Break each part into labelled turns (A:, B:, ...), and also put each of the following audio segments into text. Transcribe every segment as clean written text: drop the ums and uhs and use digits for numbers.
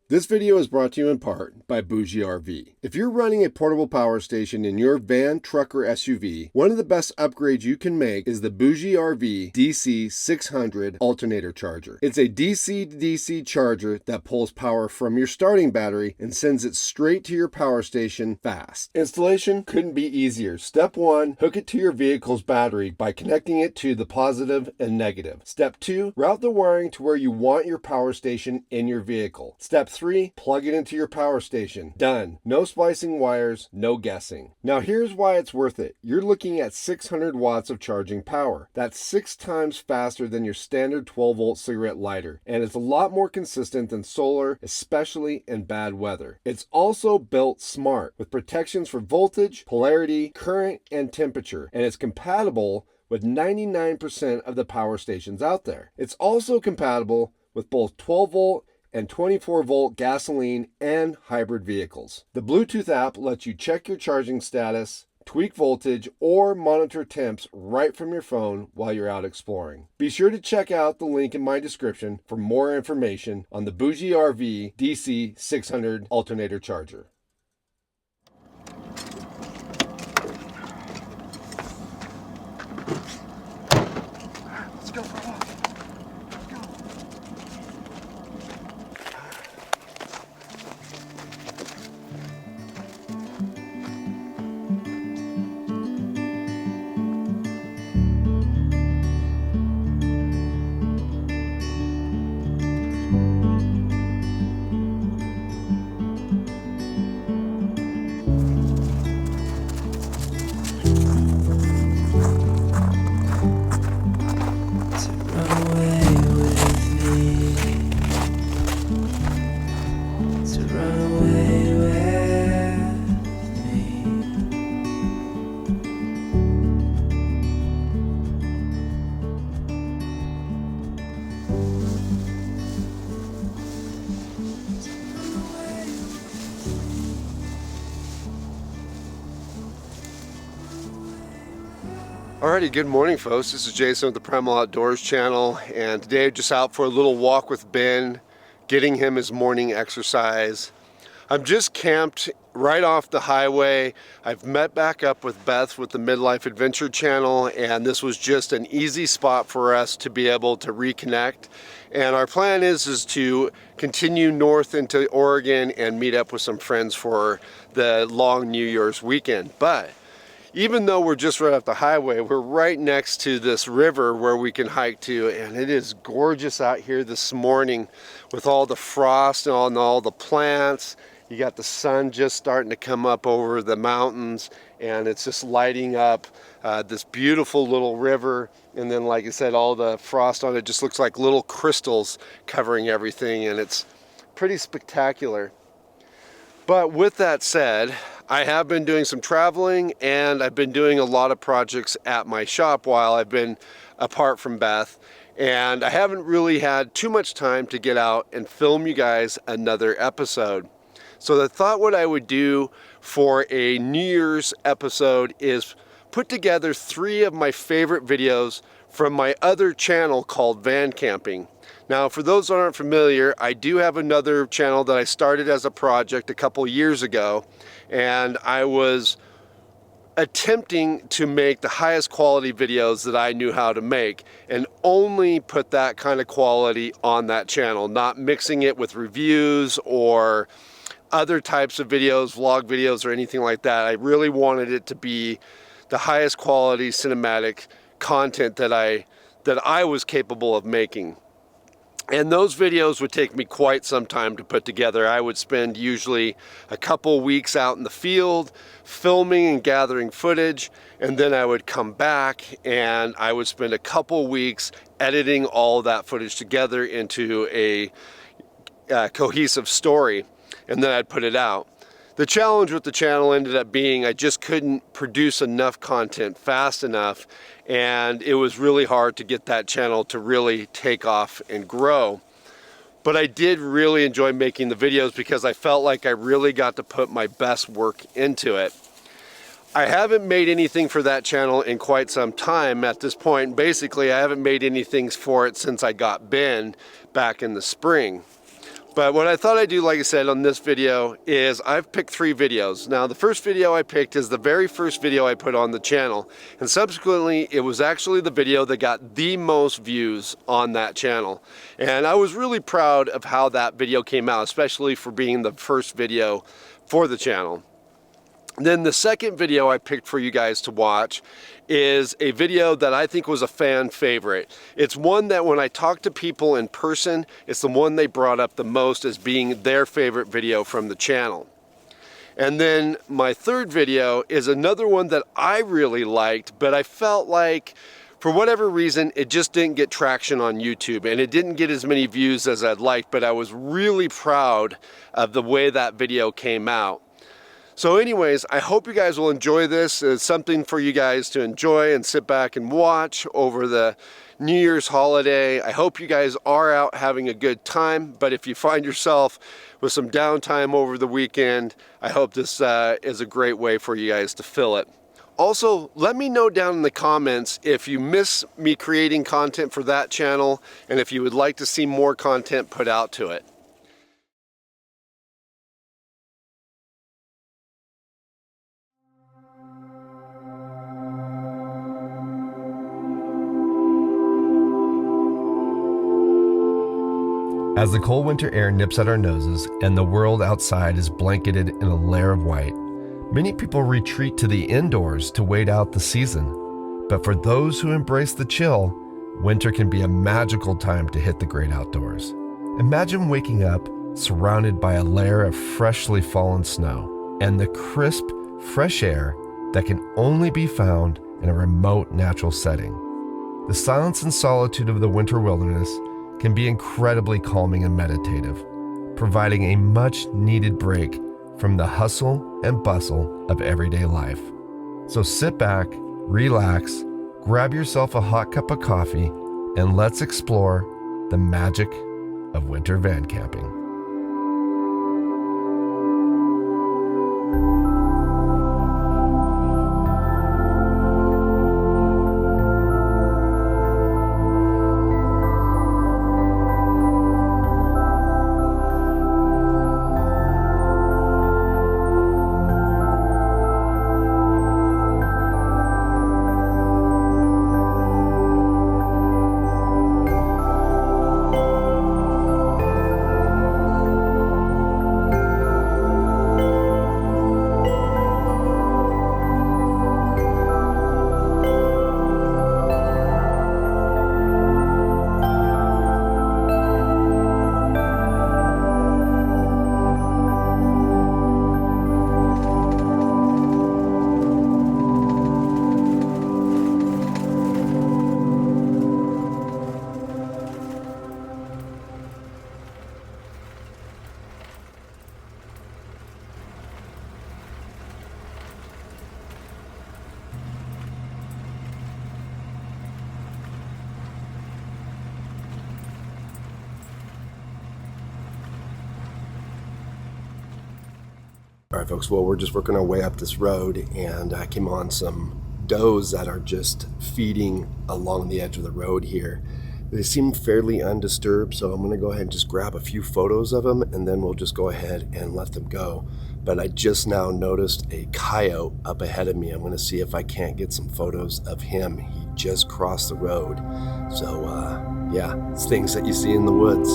A: This video is brought to you in part by Bougie RV. If you're running a portable power station in your van, truck, or SUV, one of the best upgrades you can make is the Bougie RV DC 600 alternator charger. It's a DC to DC charger that pulls power from your starting battery and sends it straight to your power station fast. Installation couldn't be easier. Step 1, hook it to your vehicle's battery by connecting it to the positive and negative. Step 2, route the wiring to where you want your power station in your vehicle. Step 3, plug it into your power station. Done. No splicing wires, no guessing. Now here's why it's worth it. You're looking at 600 watts of charging power. That's 6 times faster than your standard 12-volt cigarette lighter, and it's a lot more consistent than solar, especially in bad weather. It's also built smart, with protections for voltage, polarity, current, and temperature, and it's compatible with 99% of the power stations out there. It's also compatible with both 12-volt and 24-volt gasoline and hybrid vehicles. The Bluetooth app lets you check your charging status, tweak voltage, or monitor temps right from your phone while you're out exploring. Be sure to check out the link in my description for more information on the Bougie RV DC 600 alternator charger. Let's go for a walk. Alrighty, good morning folks. This is Jason with the Primal Outdoors channel, and today just out for a little walk with Ben, getting him his morning exercise. I'm just camped right off the highway. I've met back up with Beth with the Midlife Adventure channel, and this was just an easy spot for us to be able to reconnect. And our plan is to continue north into Oregon and meet up with some friends for the long New Year's weekend. But even though we're just right off the highway, we're right next to this river where we can hike to, and it is gorgeous out here this morning with all the frost and all the plants. You got the sun just starting to come up over the mountains, and it's just lighting up this beautiful little river. And then, like I said, all the frost on it just looks like little crystals covering everything, and it's pretty spectacular. But with that said, I have been doing some traveling, and I've been doing a lot of projects at my shop while I've been apart from Beth, and I haven't really had too much time to get out and film you guys another episode. So I thought what I would do for a New Year's episode is put together 3 of my favorite videos from my other channel called Van Camping. Now, for those that aren't familiar, I do have another channel that I started as a project a couple years ago, and I was attempting to make the highest quality videos that I knew how to make, and only put that kind of quality on that channel, not mixing it with reviews or other types of videos, vlog videos, or anything like that. I really wanted it to be the highest quality cinematic content that I was capable of making. And those videos would take me quite some time to put together. I would spend usually a couple weeks out in the field filming and gathering footage, and then I would come back and I would spend a couple weeks editing all that footage together into a cohesive story, and then I'd put it out. The challenge with the channel ended up being I just couldn't produce enough content fast enough, and it was really hard to get that channel to really take off and grow. But I did really enjoy making the videos because I felt like I really got to put my best work into it. I haven't made anything for that channel in quite some time at this point. Basically, I haven't made anything for it since I got Ben back in the spring. But what I thought I'd do, like I said, on this video is I've picked 3 videos. Now, the first video I picked is the very first video I put on the channel. And subsequently, it was actually the video that got the most views on that channel. And I was really proud of how that video came out, especially for being the first video for the channel. Then the second video I picked for you guys to watch is a video that I think was a fan favorite. It's one that when I talk to people in person, it's the one they brought up the most as being their favorite video from the channel. And then my third video is another one that I really liked, but I felt like for whatever reason, it just didn't get traction on YouTube and it didn't get as many views as I'd like, but I was really proud of the way that video came out. So anyways, I hope you guys will enjoy this. It's something for you guys to enjoy and sit back and watch over the New Year's holiday. I hope you guys are out having a good time, but if you find yourself with some downtime over the weekend, I hope this is a great way for you guys to fill it. Also, let me know down in the comments if you miss me creating content for that channel and if you would like to see more content put out to it.
B: As the cold winter air nips at our noses and the world outside is blanketed in a layer of white, many people retreat to the indoors to wait out the season. But for those who embrace the chill, winter can be a magical time to hit the great outdoors. Imagine waking up surrounded by a layer of freshly fallen snow and the crisp, fresh air that can only be found in a remote natural setting. The silence and solitude of the winter wilderness can be incredibly calming and meditative, providing a much-needed break from the hustle and bustle of everyday life. So sit back, relax, grab yourself a hot cup of coffee, and let's explore the magic of winter van camping.
A: All right, folks, well, we're just working our way up this road, and I came on some does that are just feeding along the edge of the road here. They seem fairly undisturbed, so I'm going to go ahead and just grab a few photos of them, and then we'll just go ahead and let them go. But I just now noticed a coyote up ahead of me. I'm going to see if I can't get some photos of him. He just crossed the road. So, yeah, it's things that you see in the woods.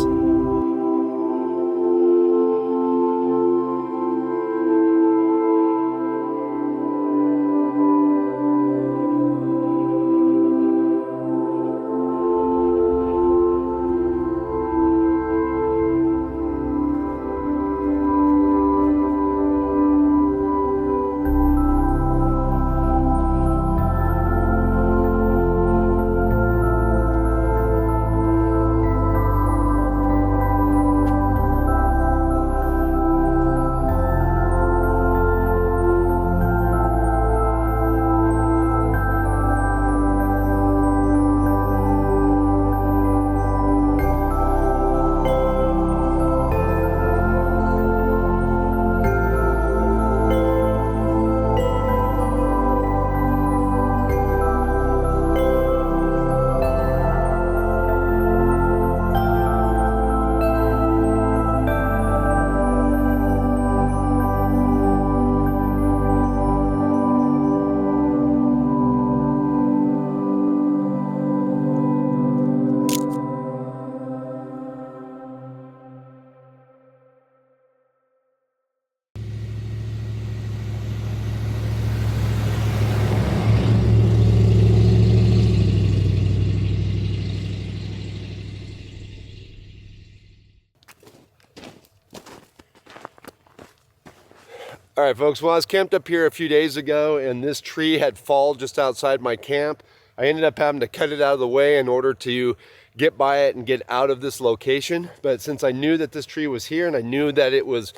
A: All right, folks, well, I was camped up here a few days ago and this tree had fallen just outside my camp. I ended up having to cut it out of the way in order to get by it and get out of this location. But since I knew that this tree was here and I knew that it was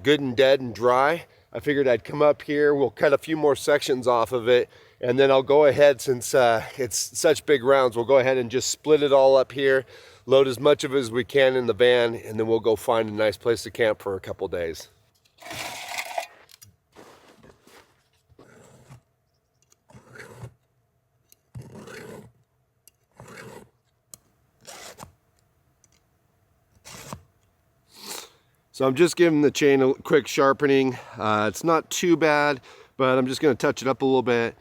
A: good and dead and dry, I figured I'd come up here. We'll cut a few more sections off of it, and then I'll go ahead, since it's such big rounds, we'll go ahead and just split it all up here, load as much of it as we can in the van, and then we'll go find a nice place to camp for a couple days. So I'm just giving the chain a quick sharpening. It's not too bad, but I'm just gonna touch it up a little bit.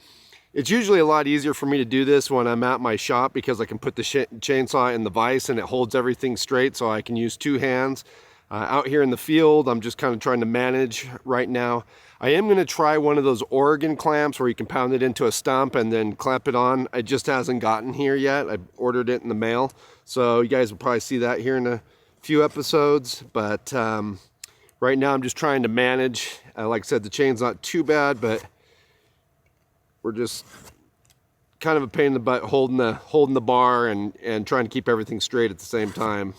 A: It's usually a lot easier for me to do this when I'm at my shop because I can put the chainsaw in the vise and it holds everything straight, so I can use two hands. Out here in the field, I'm just kind of trying to manage right now. I am gonna try one of those Oregon clamps where you can pound it into a stump and then clamp it on. It just hasn't gotten here yet. I ordered it in the mail, so you guys will probably see that here in a few episodes, but right now I'm just trying to manage. Like I said, the chain's not too bad, but we're just kind of a pain in the butt holding the bar and trying to keep everything straight at the same time.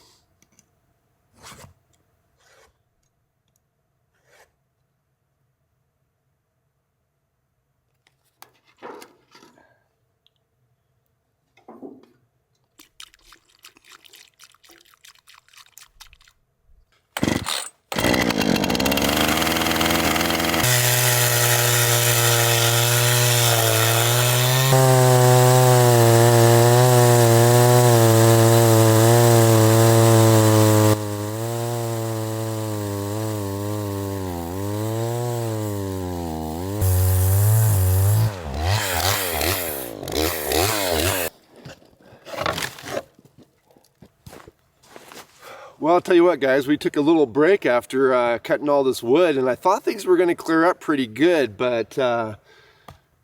A: Well, I'll tell you what, guys, we took a little break after cutting all this wood, and I thought things were going to clear up pretty good, but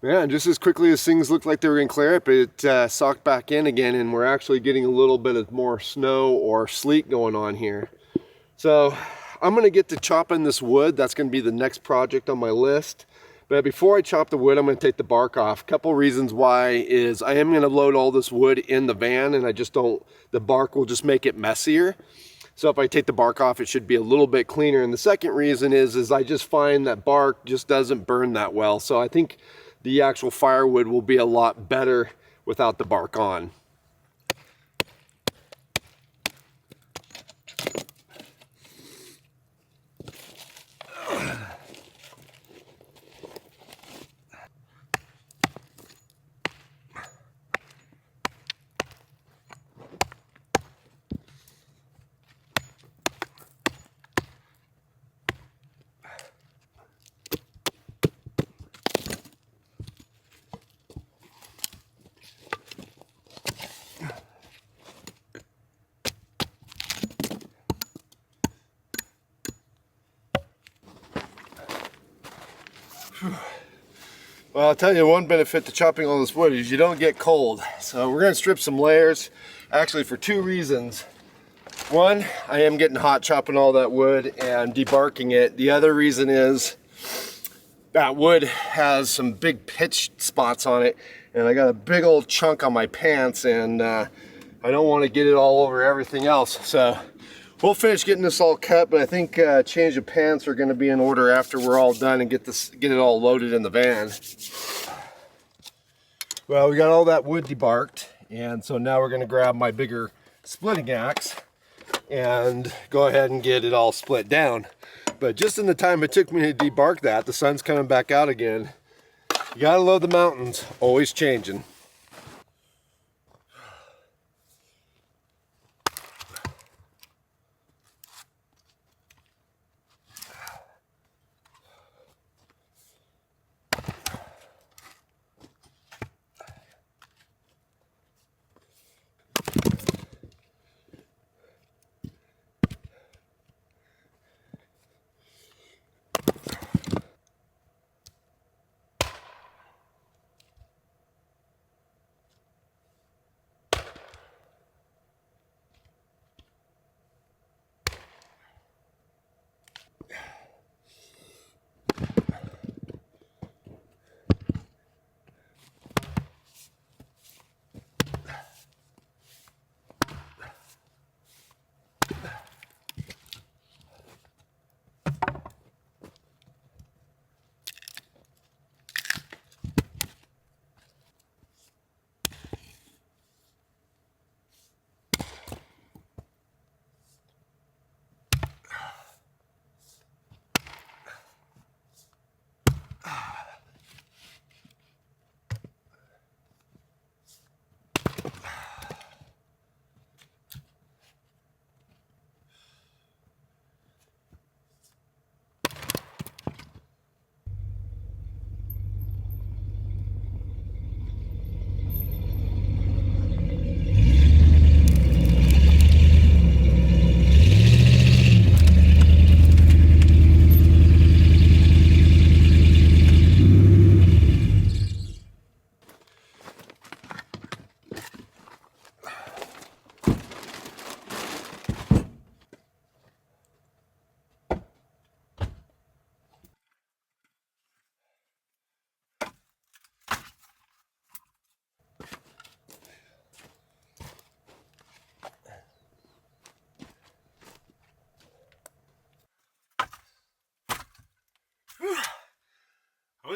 A: man, just as quickly as things looked like they were going to clear up, it socked back in again, and we're actually getting a little bit of more snow or sleet going on here. So I'm going to get to chopping this wood. That's going to be the next project on my list. But before I chop the wood, I'm going to take the bark off. A couple reasons why is I am going to load all this wood in the van, and I just don't, the bark will just make it messier. So if I take the bark off, it should be a little bit cleaner. And the second reason is I just find that bark just doesn't burn that well. So I think the actual firewood will be a lot better without the bark on. Well, I'll tell you one benefit to chopping all this wood is you don't get cold. So we're going to strip some layers, actually for two reasons. One, I am getting hot chopping all that wood and debarking it. The other reason is that wood has some big pitch spots on it, and I got a big old chunk on my pants, and I don't want to get it all over everything else. So we'll finish getting this all cut, but I think change of pants are going to be in order after we're all done and get it all loaded in the van. Well, we got all that wood debarked, and so now we're going to grab my bigger splitting axe and go ahead and get it all split down. But just in the time it took me to debark that, the sun's coming back out again. You gotta load the mountains, always changing.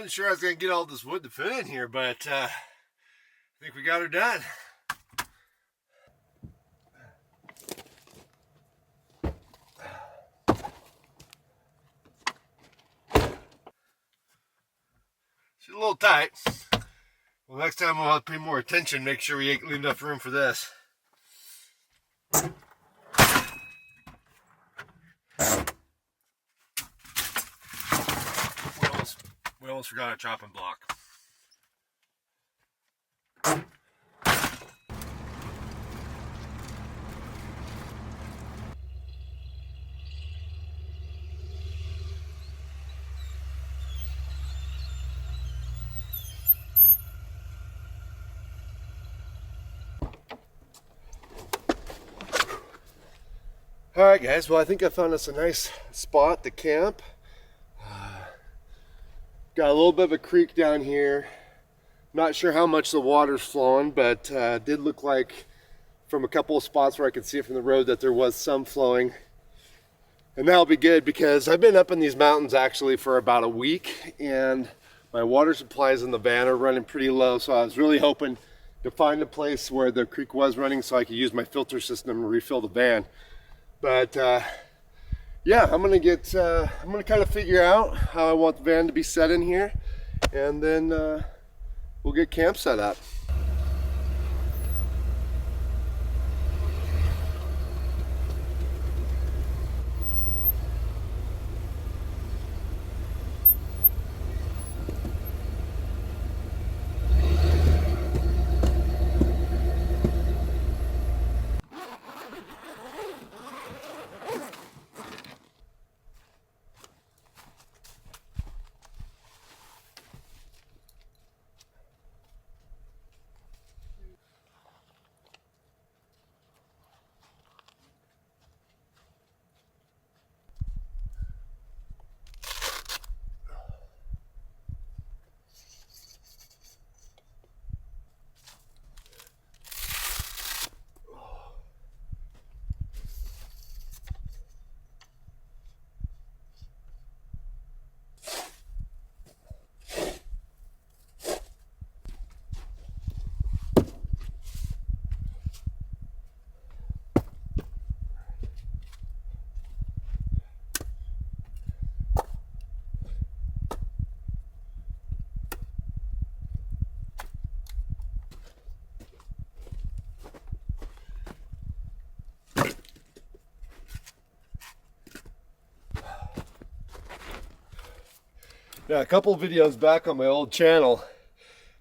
A: wasn't sure I was going to get all this wood to fit in here, but I think we got her done. She's a little tight. Well, next time we'll have to pay more attention, make sure we leave enough room for this. We almost forgot a chopping block. Alright guys, well I think I found us a nice spot to camp. Got a little bit of a creek down here. Not sure how much the water's flowing, but did look like from a couple of spots where I could see it from the road that there was some flowing. And that'll be good because I've been up in these mountains actually for about a week and my water supplies in the van are running pretty low, so I was really hoping to find a place where the creek was running so I could use my filter system and refill the van. But yeah, I'm gonna kind of figure out how I want the van to be set in here, and then we'll get camp set up. Now, a couple of videos back on my old channel,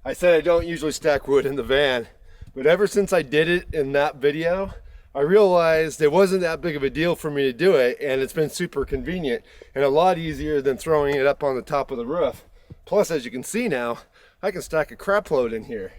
A: I said I don't usually stack wood in the van, but ever since I did it in that video, I realized it wasn't that big of a deal for me to do it, and it's been super convenient and a lot easier than throwing it up on the top of the roof. Plus, as you can see now, I can stack a crap load in here.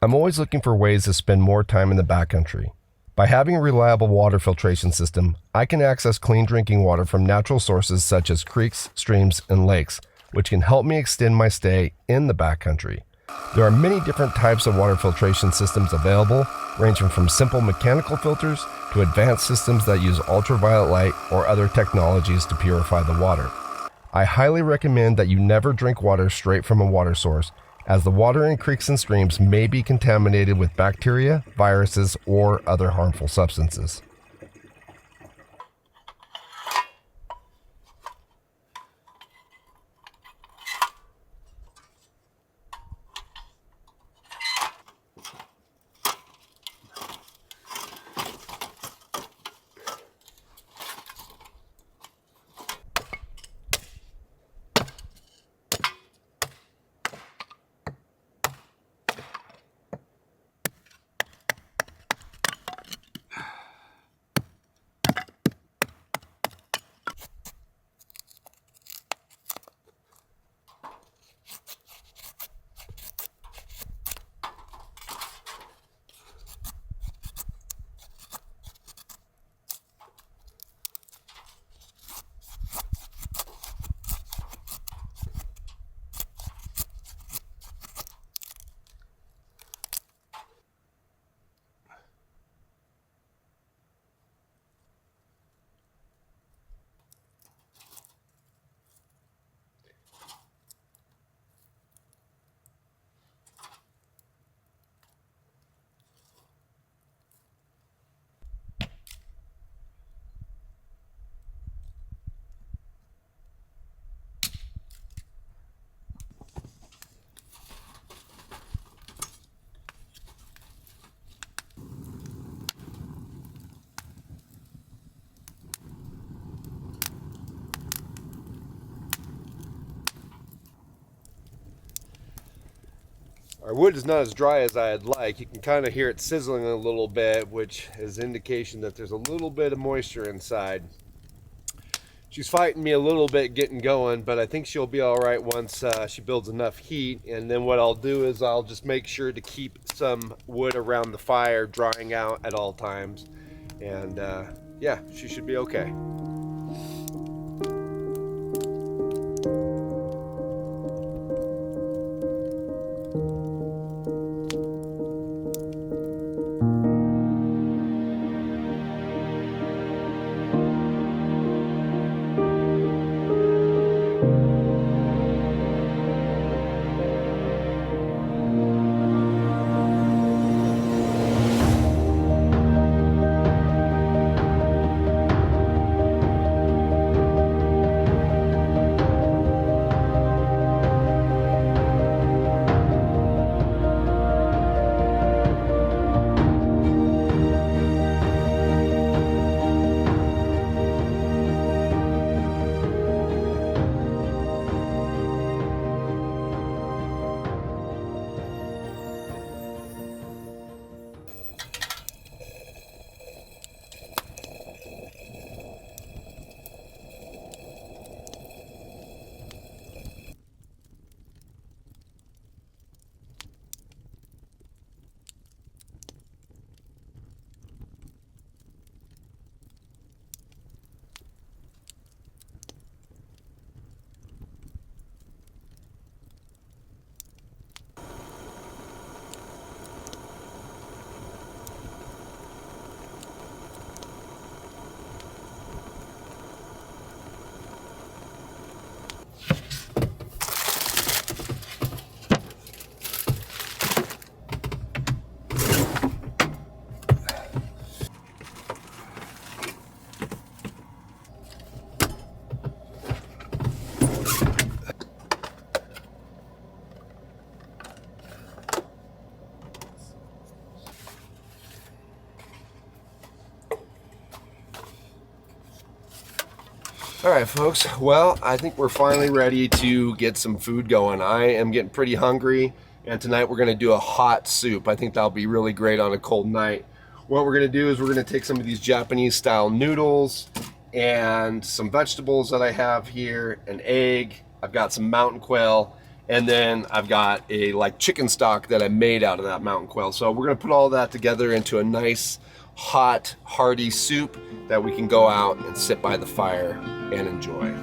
B: I'm always looking for ways to spend more time in the backcountry. By having a reliable water filtration system, I can access clean drinking water from natural sources such as creeks, streams, and lakes, which can help me extend my stay in the backcountry. There are many different types of water filtration systems available, ranging from simple mechanical filters to advanced systems that use ultraviolet light or other technologies to purify the water. I highly recommend that you never drink water straight from a water source, as the water in creeks and streams may be contaminated with bacteria, viruses, or other harmful substances.
A: Our wood is not as dry as I'd like. You can kind of hear it sizzling a little bit, which is indication that there's a little bit of moisture inside. She's fighting me a little bit getting going, but I think she'll be all right once she builds enough heat. And then what I'll do is I'll just make sure to keep some wood around the fire drying out at all times. And yeah, she should be okay. All right, folks. Well, I think we're finally ready to get some food going. I am getting pretty hungry, and tonight we're gonna do a hot soup. I think that'll be really great on a cold night. What we're gonna do is we're gonna take some of these Japanese style noodles and some vegetables that I have here, an egg, I've got some mountain quail, and then I've got a chicken stock that I made out of that mountain quail. So we're gonna put all that together into a nice, hot, hearty soup that we can go out and sit by the fire and enjoy.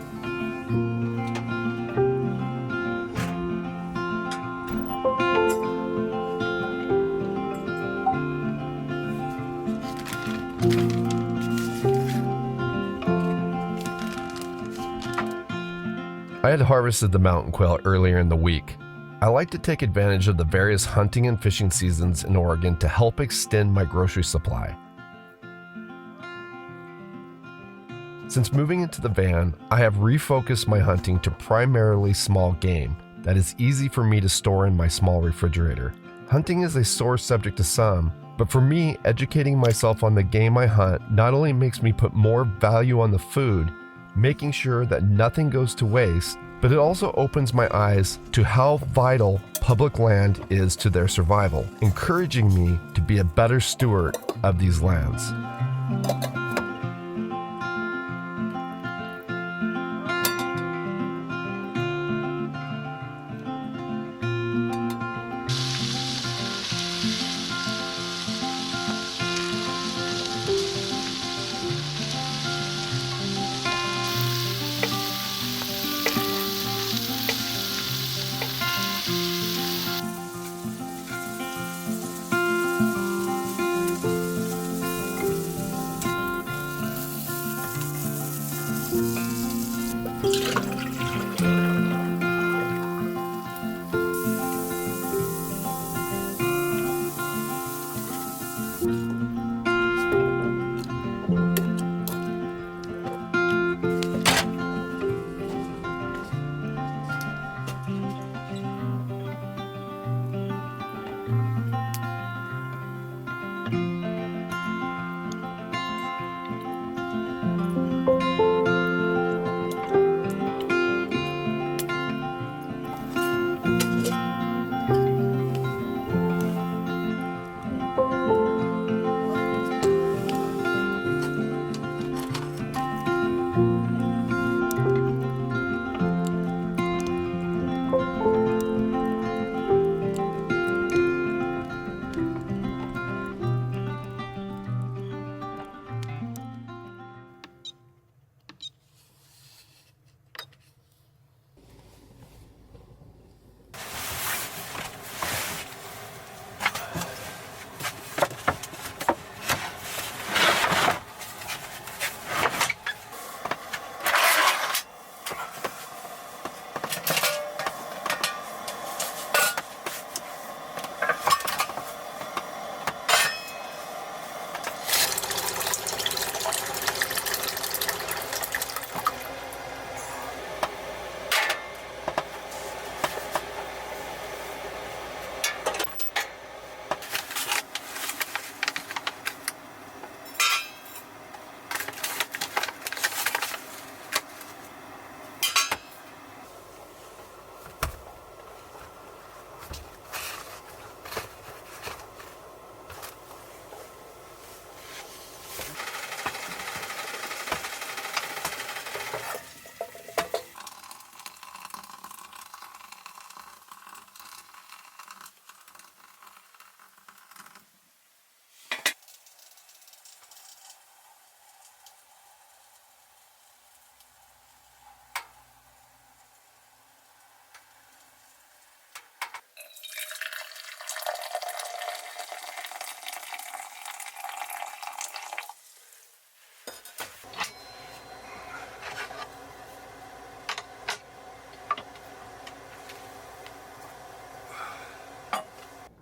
B: I had harvested the mountain quail earlier in the week. I like to take advantage of the various hunting and fishing seasons in Oregon to help extend my grocery supply. Since moving into the van, I have refocused my hunting to primarily small game that is easy for me to store in my small refrigerator. Hunting is a sore subject to some, but for me, educating myself on the game I hunt not only makes me put more value on the food, making sure that nothing goes to waste, but it also opens my eyes to how vital public land is to their survival, encouraging me to be a better steward of these lands.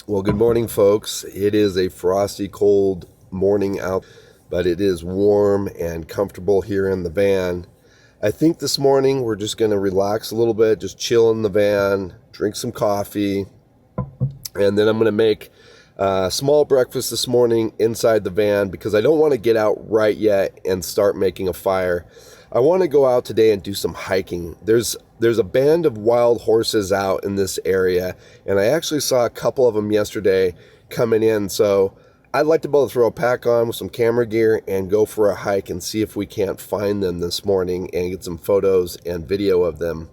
B: Well, good morning, folks. It is a frosty, cold morning out, but it is warm and comfortable here in the van. I think this morning we're just going to relax a little bit, just chill in the van, drink some coffee, and then I'm going to make a small breakfast this morning inside the van because I don't want to get out right yet and start making a fire. I want to go out today and do some hiking. There's a band of wild horses out in this area, and I actually saw a couple of them yesterday coming in, so I'd like to both throw a pack on with some camera gear and go for a hike and see if we can't find them this morning and get some photos and video of them.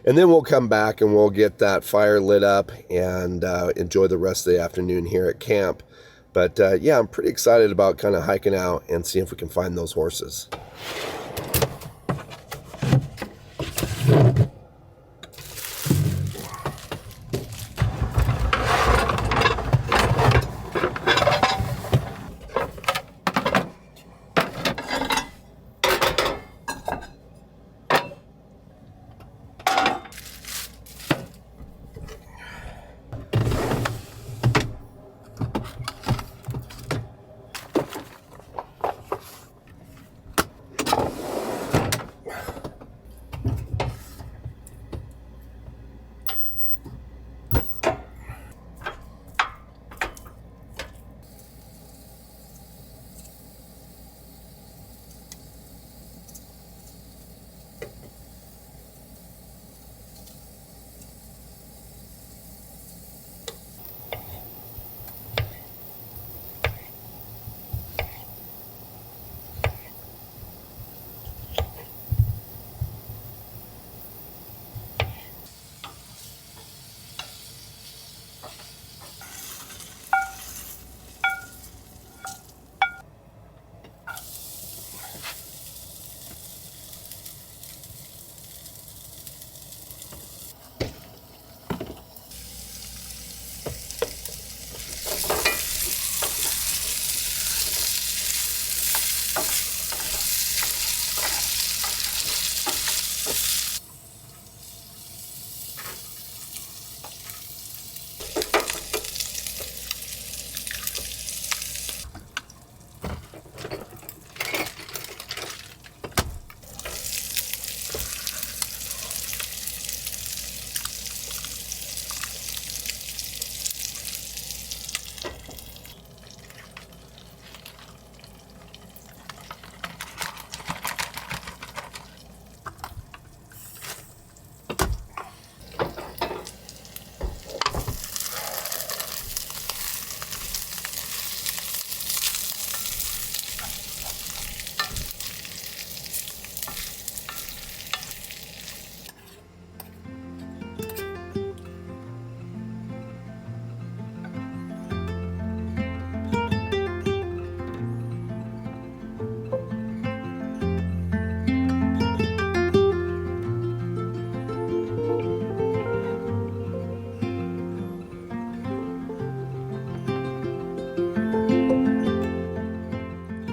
B: And then we'll come back and we'll get that fire lit up and enjoy the rest of the afternoon here at camp. But yeah, I'm pretty excited about kind of hiking out and seeing if we can find those horses.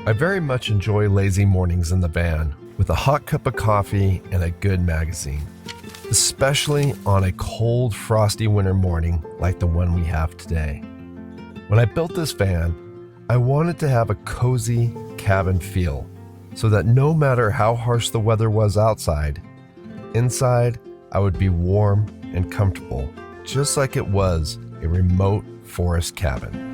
B: I very much enjoy lazy mornings in the van with a hot cup of coffee and a good magazine, especially on a cold, frosty winter morning like the one we have today. When I built this van, I wanted to have a cozy cabin feel so that no matter how harsh the weather was outside, inside I would be warm and comfortable, just like it was a remote forest cabin.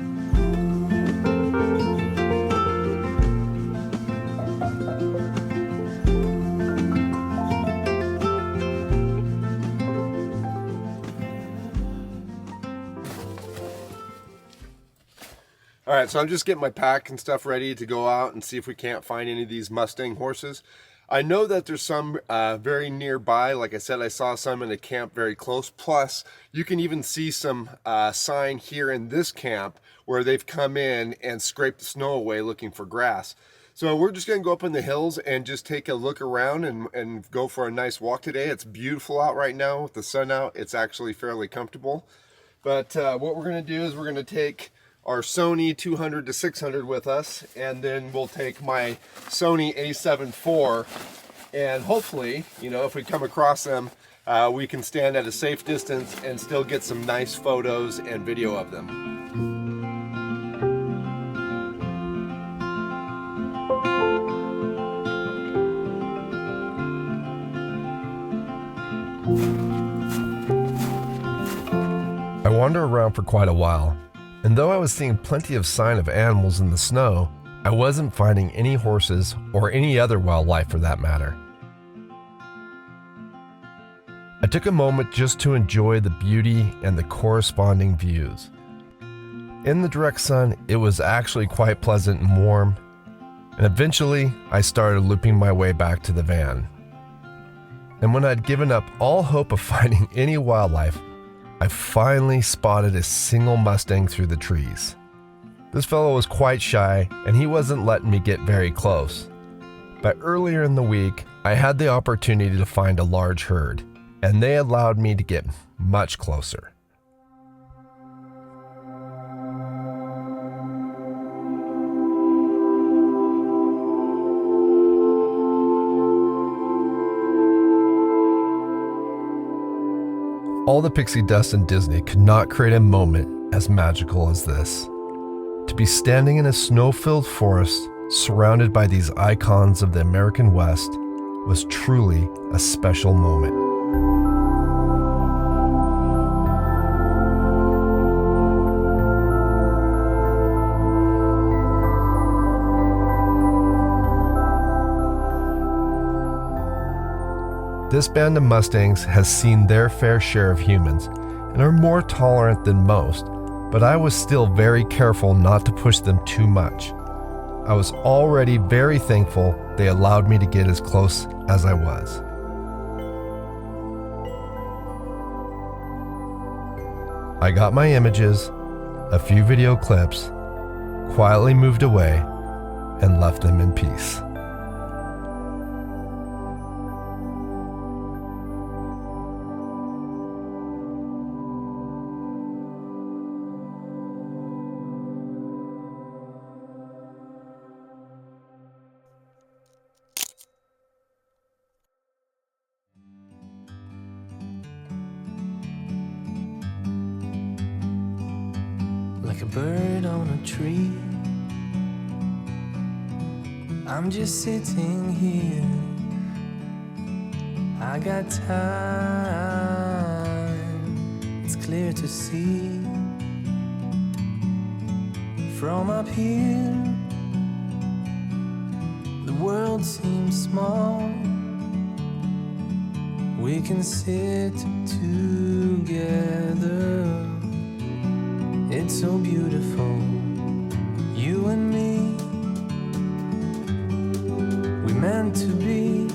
A: All right, so I'm just getting my pack and stuff ready to go out and see if we can't find any of these Mustang horses. I know that there's some very nearby. Like I said, I saw some in a camp very close. Plus, you can even see some sign here in this camp where they've come in and scraped the snow away looking for grass. So we're just gonna go up in the hills and just take a look around and go for a nice walk today. It's beautiful out right now with the sun out. It's actually fairly comfortable. But what we're gonna do is we're gonna take our Sony 200 to 600 with us, and then we'll take my Sony A7 IV, and hopefully, you know, if we come across them we can stand at a safe distance and still get some nice photos and video of them.
B: I wandered around for quite a while, and though I was seeing plenty of sign of animals in the snow, I wasn't finding any horses or any other wildlife for that matter. I took a moment just to enjoy the beauty and the corresponding views. In the direct sun, it was actually quite pleasant and warm, and eventually I started looping my way back to the van. And when I'd given up all hope of finding any wildlife, I finally spotted a single Mustang through the trees. This fellow was quite shy, and he wasn't letting me get very close. But earlier in the week, I had the opportunity to find a large herd, and they allowed me to get much closer. All the pixie dust in Disney could not create a moment as magical as this. To be standing in a snow-filled forest surrounded by these icons of the American West was truly a special moment. This band of Mustangs has seen their fair share of humans and are more tolerant than most, but I was still very careful not to push them too much. I was already very thankful they allowed me to get as close as I was. I got my images, a few video clips, quietly moved away, and left them in peace.
C: Like a bird on a tree, I'm just sitting here. I got time, it's clear to see. From up here, the world seems small. We can sit together. It's so beautiful, you and me. We meant to be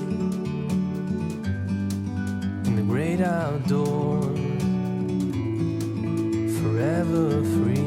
C: in the great outdoors, forever free.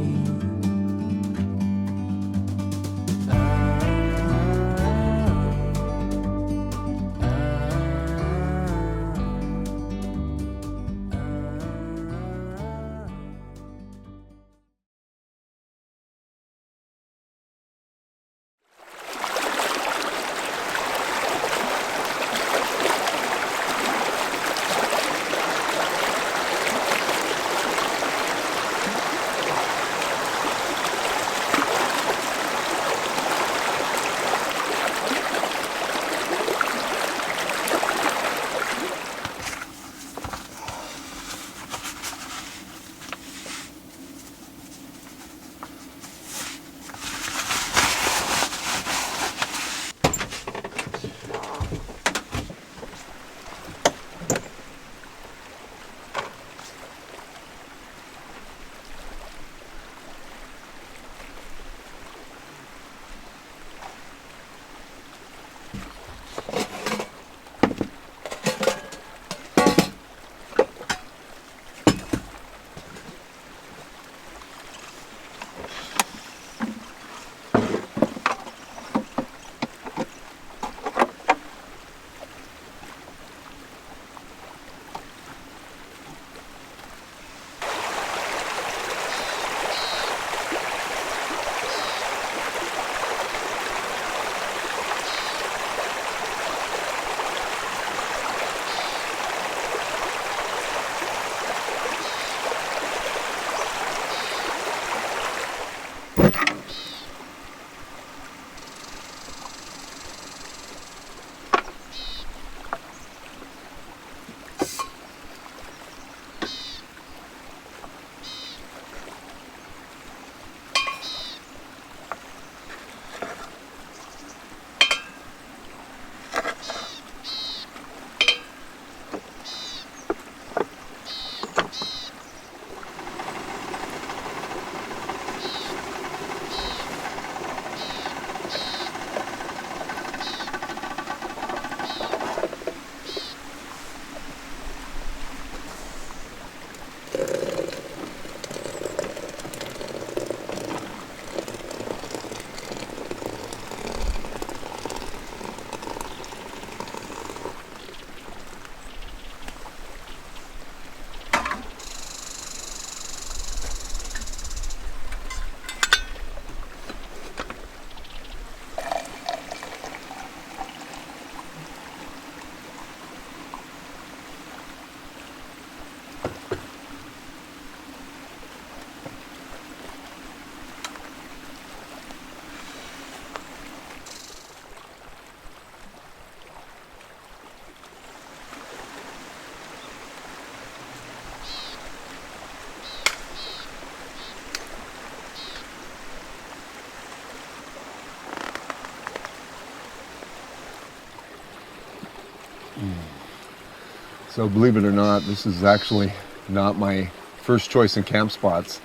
A: So believe it or not, this is actually not my first choice in camp spots.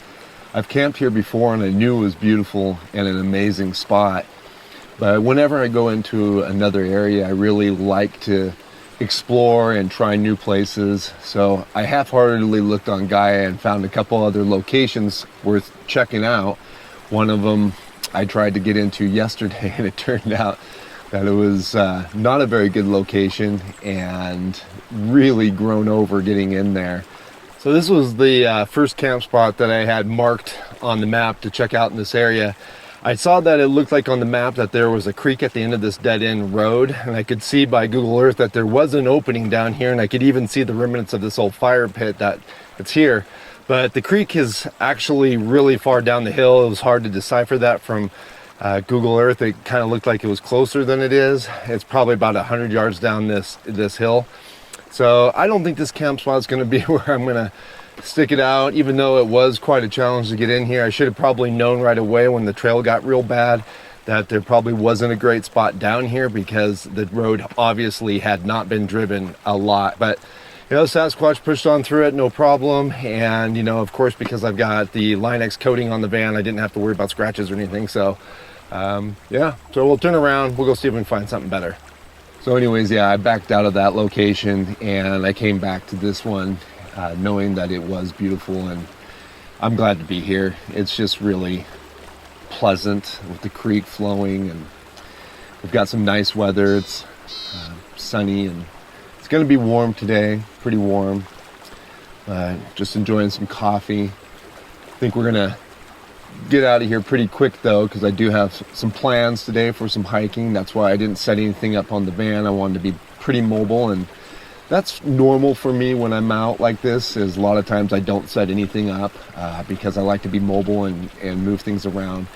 A: I've camped here before and I knew it was beautiful and an amazing spot. But whenever I go into another area, I really like to explore and try new places. So I half-heartedly looked on Gaia and found a couple other locations worth checking out. One of them I tried to get into yesterday and it turned out that it was not a very good location and really grown over getting in there. So this was the first camp spot that I had marked on the map to check out in this area. I saw that it looked like on the map that there was a creek at the end of this dead-end road, and I could see by Google Earth that there was an opening down here, and I could even see the remnants of this old fire pit that's here. But the creek is actually really far down the hill. It was hard to decipher that from Google Earth. It kind of looked like it was closer than it is. It's probably about 100 yards down this hill. So I don't think this camp spot is going to be where I'm going to stick it out, even though it was quite a challenge to get in here. I should have probably known right away when the trail got real bad that there probably wasn't a great spot down here, because the road obviously had not been driven a lot. But you know, Sasquatch pushed on through it, no problem. And you know, of course, because I've got the Line-X coating on the van, I didn't have to worry about scratches or anything. So yeah, so we'll turn around, we'll go see if we can find something better. So anyways, yeah, I backed out of that location and I came back to this one, knowing that it was beautiful, and I'm glad to be here. It's just really pleasant with the creek flowing, and we've got some nice weather. It's sunny and it's going to be warm today, pretty warm. Just enjoying some coffee. I think we're going to get out of here pretty quick though, because I do have some plans today for some hiking. That's why I didn't set anything up on the van. I wanted to be pretty mobile, and that's normal for me when I'm out like this. Is a lot of times I don't set anything up because I like to be mobile and move things around.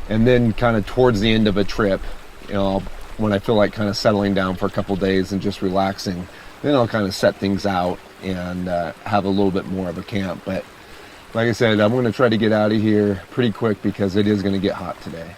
A: And then kind of towards the end of a trip, you know, when I feel like kind of settling down for a couple days and just relaxing, then I'll kind of set things out and have a little bit more of a camp. But like I said, I'm going to try to get out of here pretty quick because it is going to get hot today.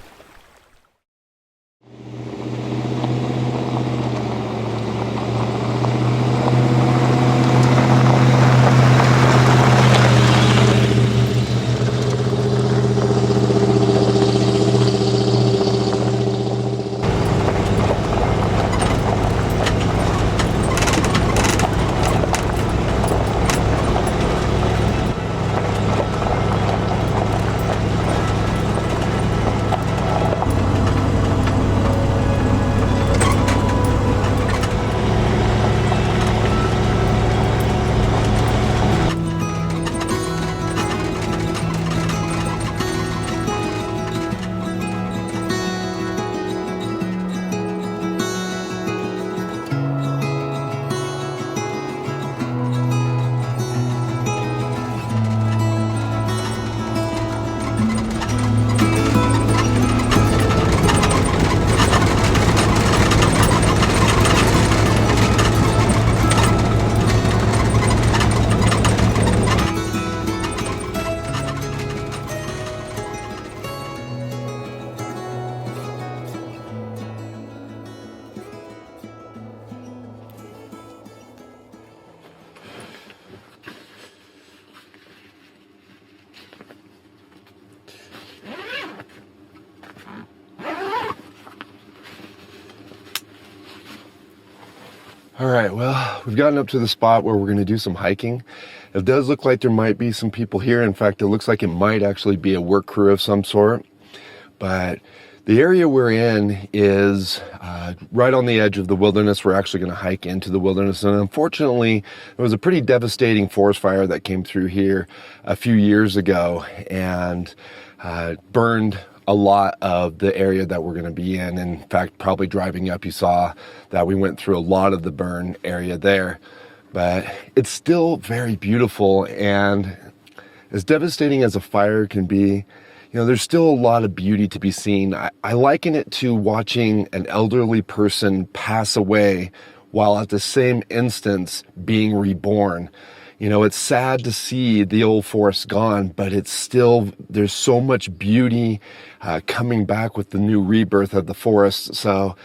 A: All right, well, we've gotten up to the spot where we're going to do some hiking. It does look like there might be some people here. In fact, it looks like it might actually be a work crew of some sort. But the area we're in is right on the edge of the wilderness. We're actually going to hike into the wilderness. And unfortunately, there was a pretty devastating forest fire that came through here a few years ago and burned a lot of the area that we're going to be in. In fact, probably driving up, you saw that we went through a lot of the burn area there. But it's still very beautiful, and as devastating as a fire can be, you know, there's still a lot of beauty to be seen. I liken it to watching an elderly person pass away while at the same instance being reborn. You know, it's sad to see the old forest gone, but it's still, there's so much beauty coming back with the new rebirth of the forest. So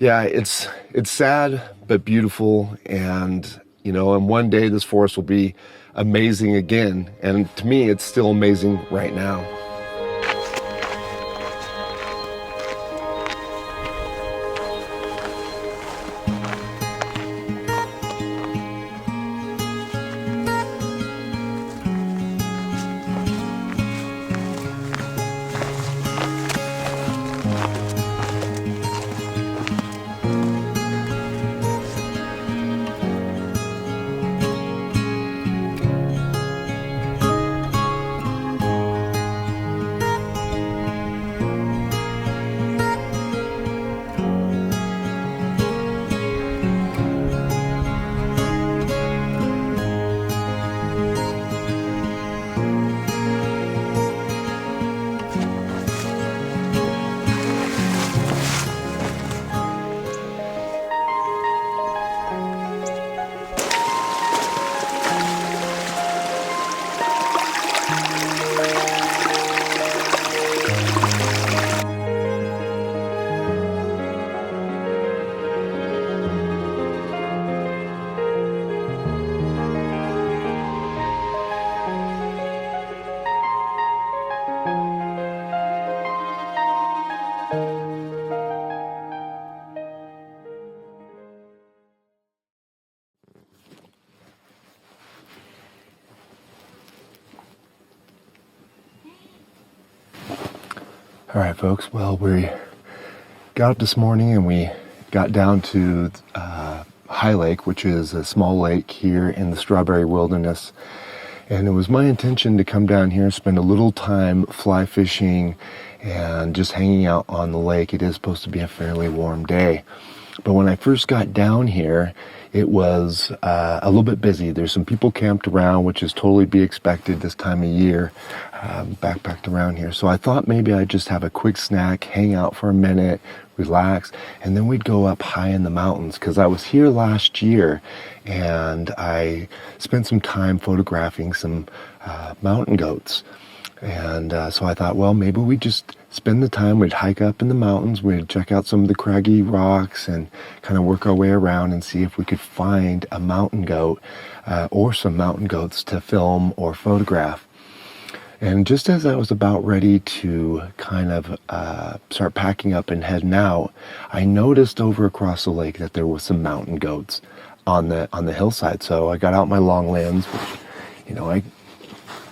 B: Yeah, it's sad but beautiful, and and one day this forest will be amazing again. And to me, it's still amazing right now. All right, folks. Well, we got up this morning and we got down to High Lake, which is a small lake here in the Strawberry Wilderness. And it was my intention to come down here and spend a little time fly fishing and just hanging out on the lake. It is supposed to be a fairly warm day. But when I first got down here, it was a little bit busy. There's some people camped around, which is totally be expected this time of year, backpacked around here. So I thought maybe I'd just have a quick snack, hang out for a minute, relax, and then we'd go up high in the mountains, because I was here last year and I spent some time photographing some mountain goats. And so I thought, well, maybe we just spend the time, we'd hike up in the mountains, we'd check out some of the craggy rocks and kind of work our way around and see if we could find a mountain goat or some mountain goats to film or photograph. And just as I was about ready to kind of start packing up and heading out, I noticed over across the lake that there was some mountain goats on the hillside. So I got out my long lens, which,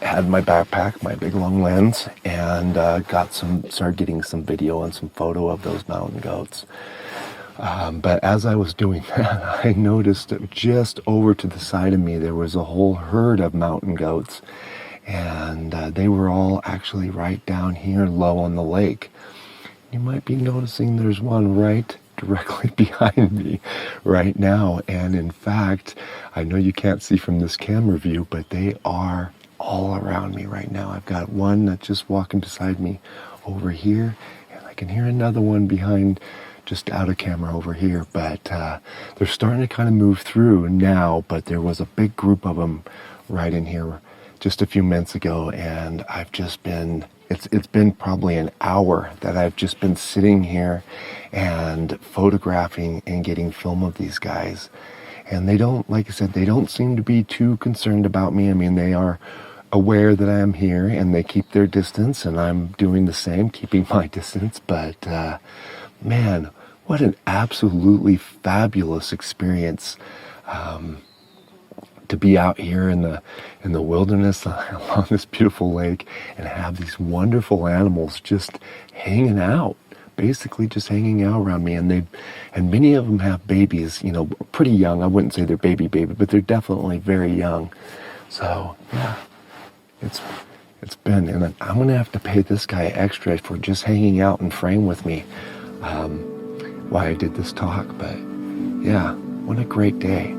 B: I had my backpack, my big long lens, and started getting some video and some photo of those mountain goats. But as I was doing that, I noticed that just over to the side of me, there was a whole herd of mountain goats. And they were all actually right down here low on the lake. You might be noticing there's one right directly behind me right now. And in fact, I know you can't see from this camera view, but they are all around me right now. I've got one that's just walking beside me over here, and I can hear another one behind, just out of camera over here. But they're starting to kind of move through now, but there was a big group of them right in here just a few minutes ago, and I've just been, it's been probably an hour that I've just been sitting here and photographing and getting film of these guys. And they don't, like I said, they don't seem to be too concerned about me. I mean, they are aware that I am here and they keep their distance, and I'm doing the same, keeping my distance. But man, what an absolutely fabulous experience to be out here in the wilderness along this beautiful lake and have these wonderful animals just hanging out, basically just hanging out around me. And many of them have babies, pretty young. I wouldn't say they're baby, but they're definitely very young. So yeah, it's been, and I'm gonna have to pay this guy extra for just hanging out in frame with me while I did this talk. But yeah, what a great day.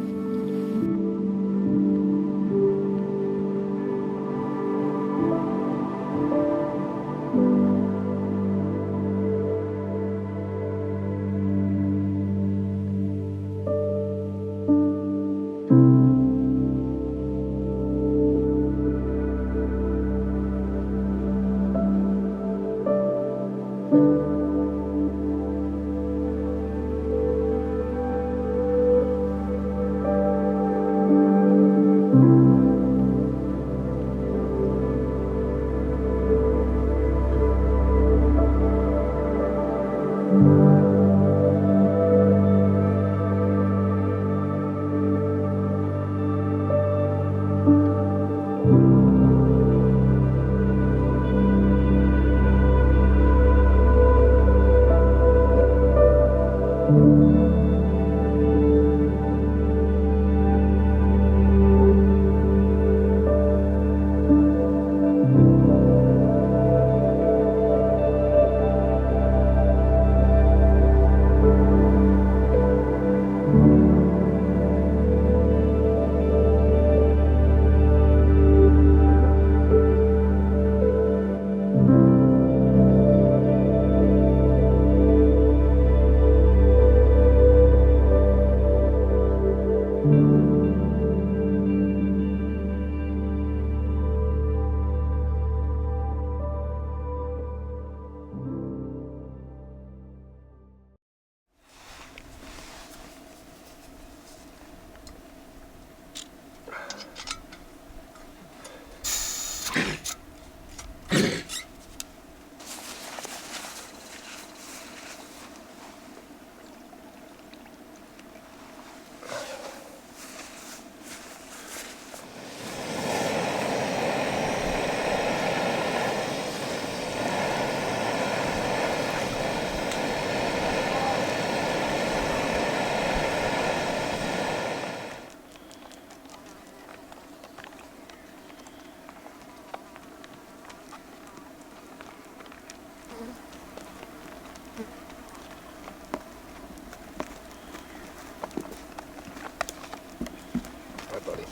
A: Hi, buddy.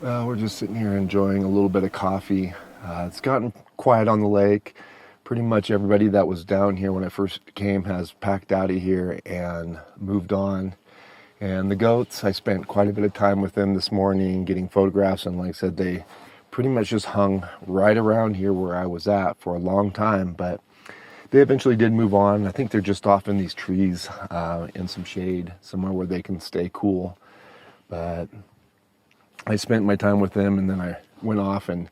A: Well, we're just sitting here enjoying a little bit of coffee. It's gotten quiet on the lake. Pretty much everybody that was down here when I first came has packed out of here and moved on. And the goats, I spent quite a bit of time with them this morning getting photographs, and like I said, they pretty much just hung right around here where I was at for a long time, but they eventually did move on. I think they're just off in these trees in some shade, somewhere where they can stay cool. But I spent my time with them, and then I went off and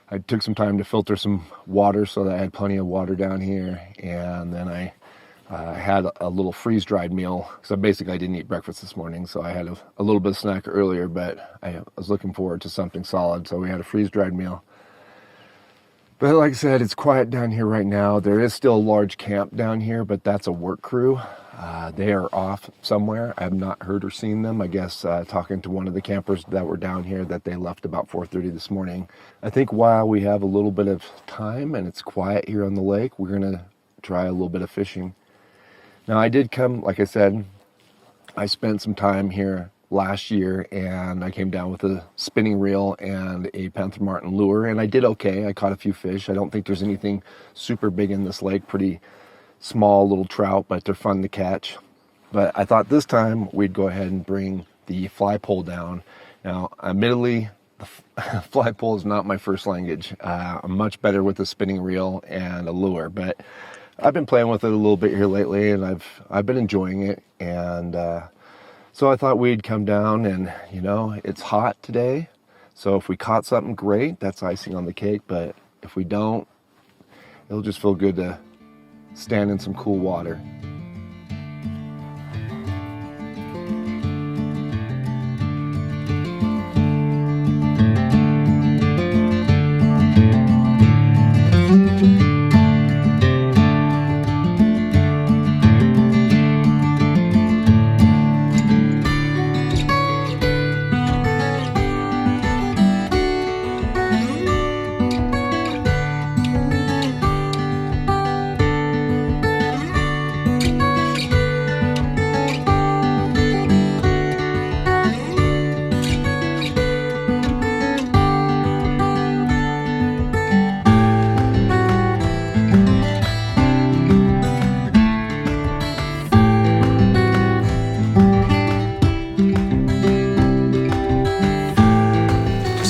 A: I took some time to filter some water so that I had plenty of water down here. And then I had a little freeze-dried meal. So basically I didn't eat breakfast this morning, so I had a little bit of snack earlier, but I was looking forward to something solid. So we had a freeze-dried meal. But like I said, it's quiet down here right now. There is still a large camp down here, but that's a work crew. They are off somewhere. I have not heard or seen them. I guess talking to one of the campers that were down here that they left about 4:30 this morning. I think while we have a little bit of time and it's quiet here on the lake, we're going to try a little bit of fishing. Now I did come, like I said, I spent some time here last year and I came down with a spinning reel and a Panther Martin lure, and I did okay. I caught a few fish. I don't think there's anything super big in this lake, pretty small little trout, but they're fun to catch. But I thought this time we'd go ahead and bring the fly pole down. Now, admittedly, the fly pole is not my first language. I'm much better with a spinning reel and a lure, but I've been playing with it a little bit here lately, and I've been enjoying it. And so I thought we'd come down, and you know, it's hot today. So if we caught something great, that's icing on the cake. But if we don't, it'll just feel good to stand in some cool water.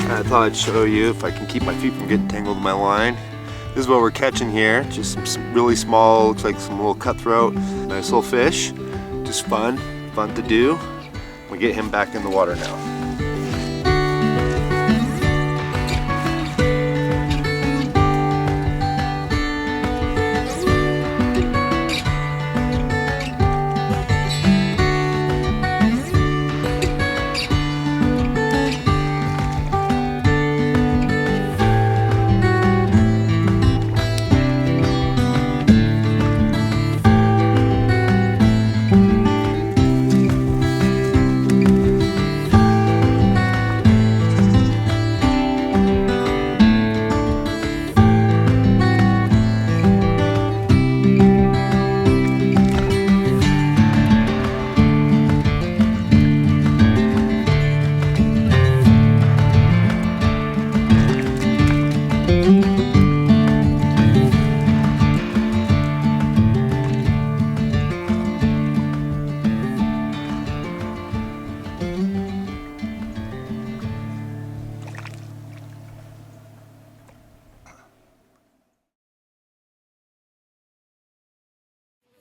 A: I thought I'd show you if I can keep my feet from getting tangled in my line. This is what we're catching here. Just some really small, looks like some little cutthroat, nice little fish. Just fun to do. We get him back in the water now.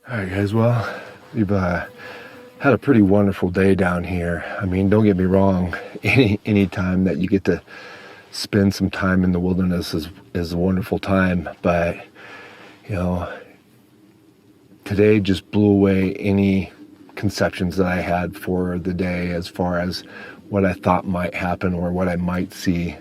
B: All right, guys. Well, we've had a pretty wonderful day down here. I mean, don't get me wrong. Any time that you get to spend some time in the wilderness is a wonderful time. But today just blew away any conceptions that I had for the day as far as what I thought might happen or what I might see.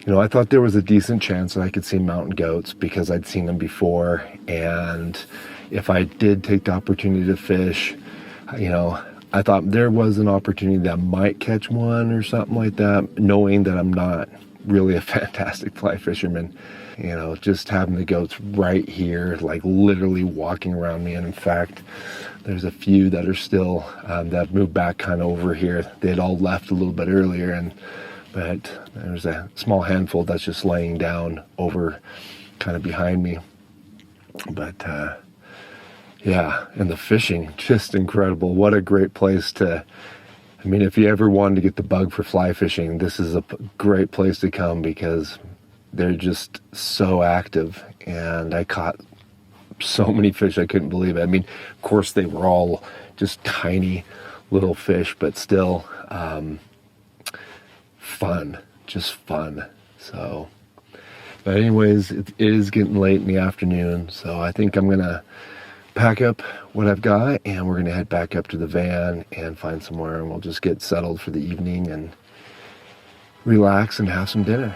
B: I thought there was a decent chance that I could see mountain goats because I'd seen them before, and if I did take the opportunity to fish, I thought there was an opportunity that I might catch one or something like that, knowing that I'm not really a fantastic fly fisherman. Just having the goats right here, like literally walking around me. And in fact, there's a few that are still, that have moved back kind of over here. They'd all left a little bit earlier, but there's a small handful that's just laying down over kind of behind me. But yeah, and the fishing, just incredible. What a great place if you ever wanted to get the bug for fly fishing, this is a great place to come because they're just so active. And I caught so many fish, I couldn't believe it. Of course, they were all just tiny little fish, but still fun, just fun. So, but anyways, it is getting late in the afternoon, so I think I'm gonna pack up what I've got and we're gonna head back up to the van and find somewhere, and we'll just get settled for the evening and relax and have some dinner.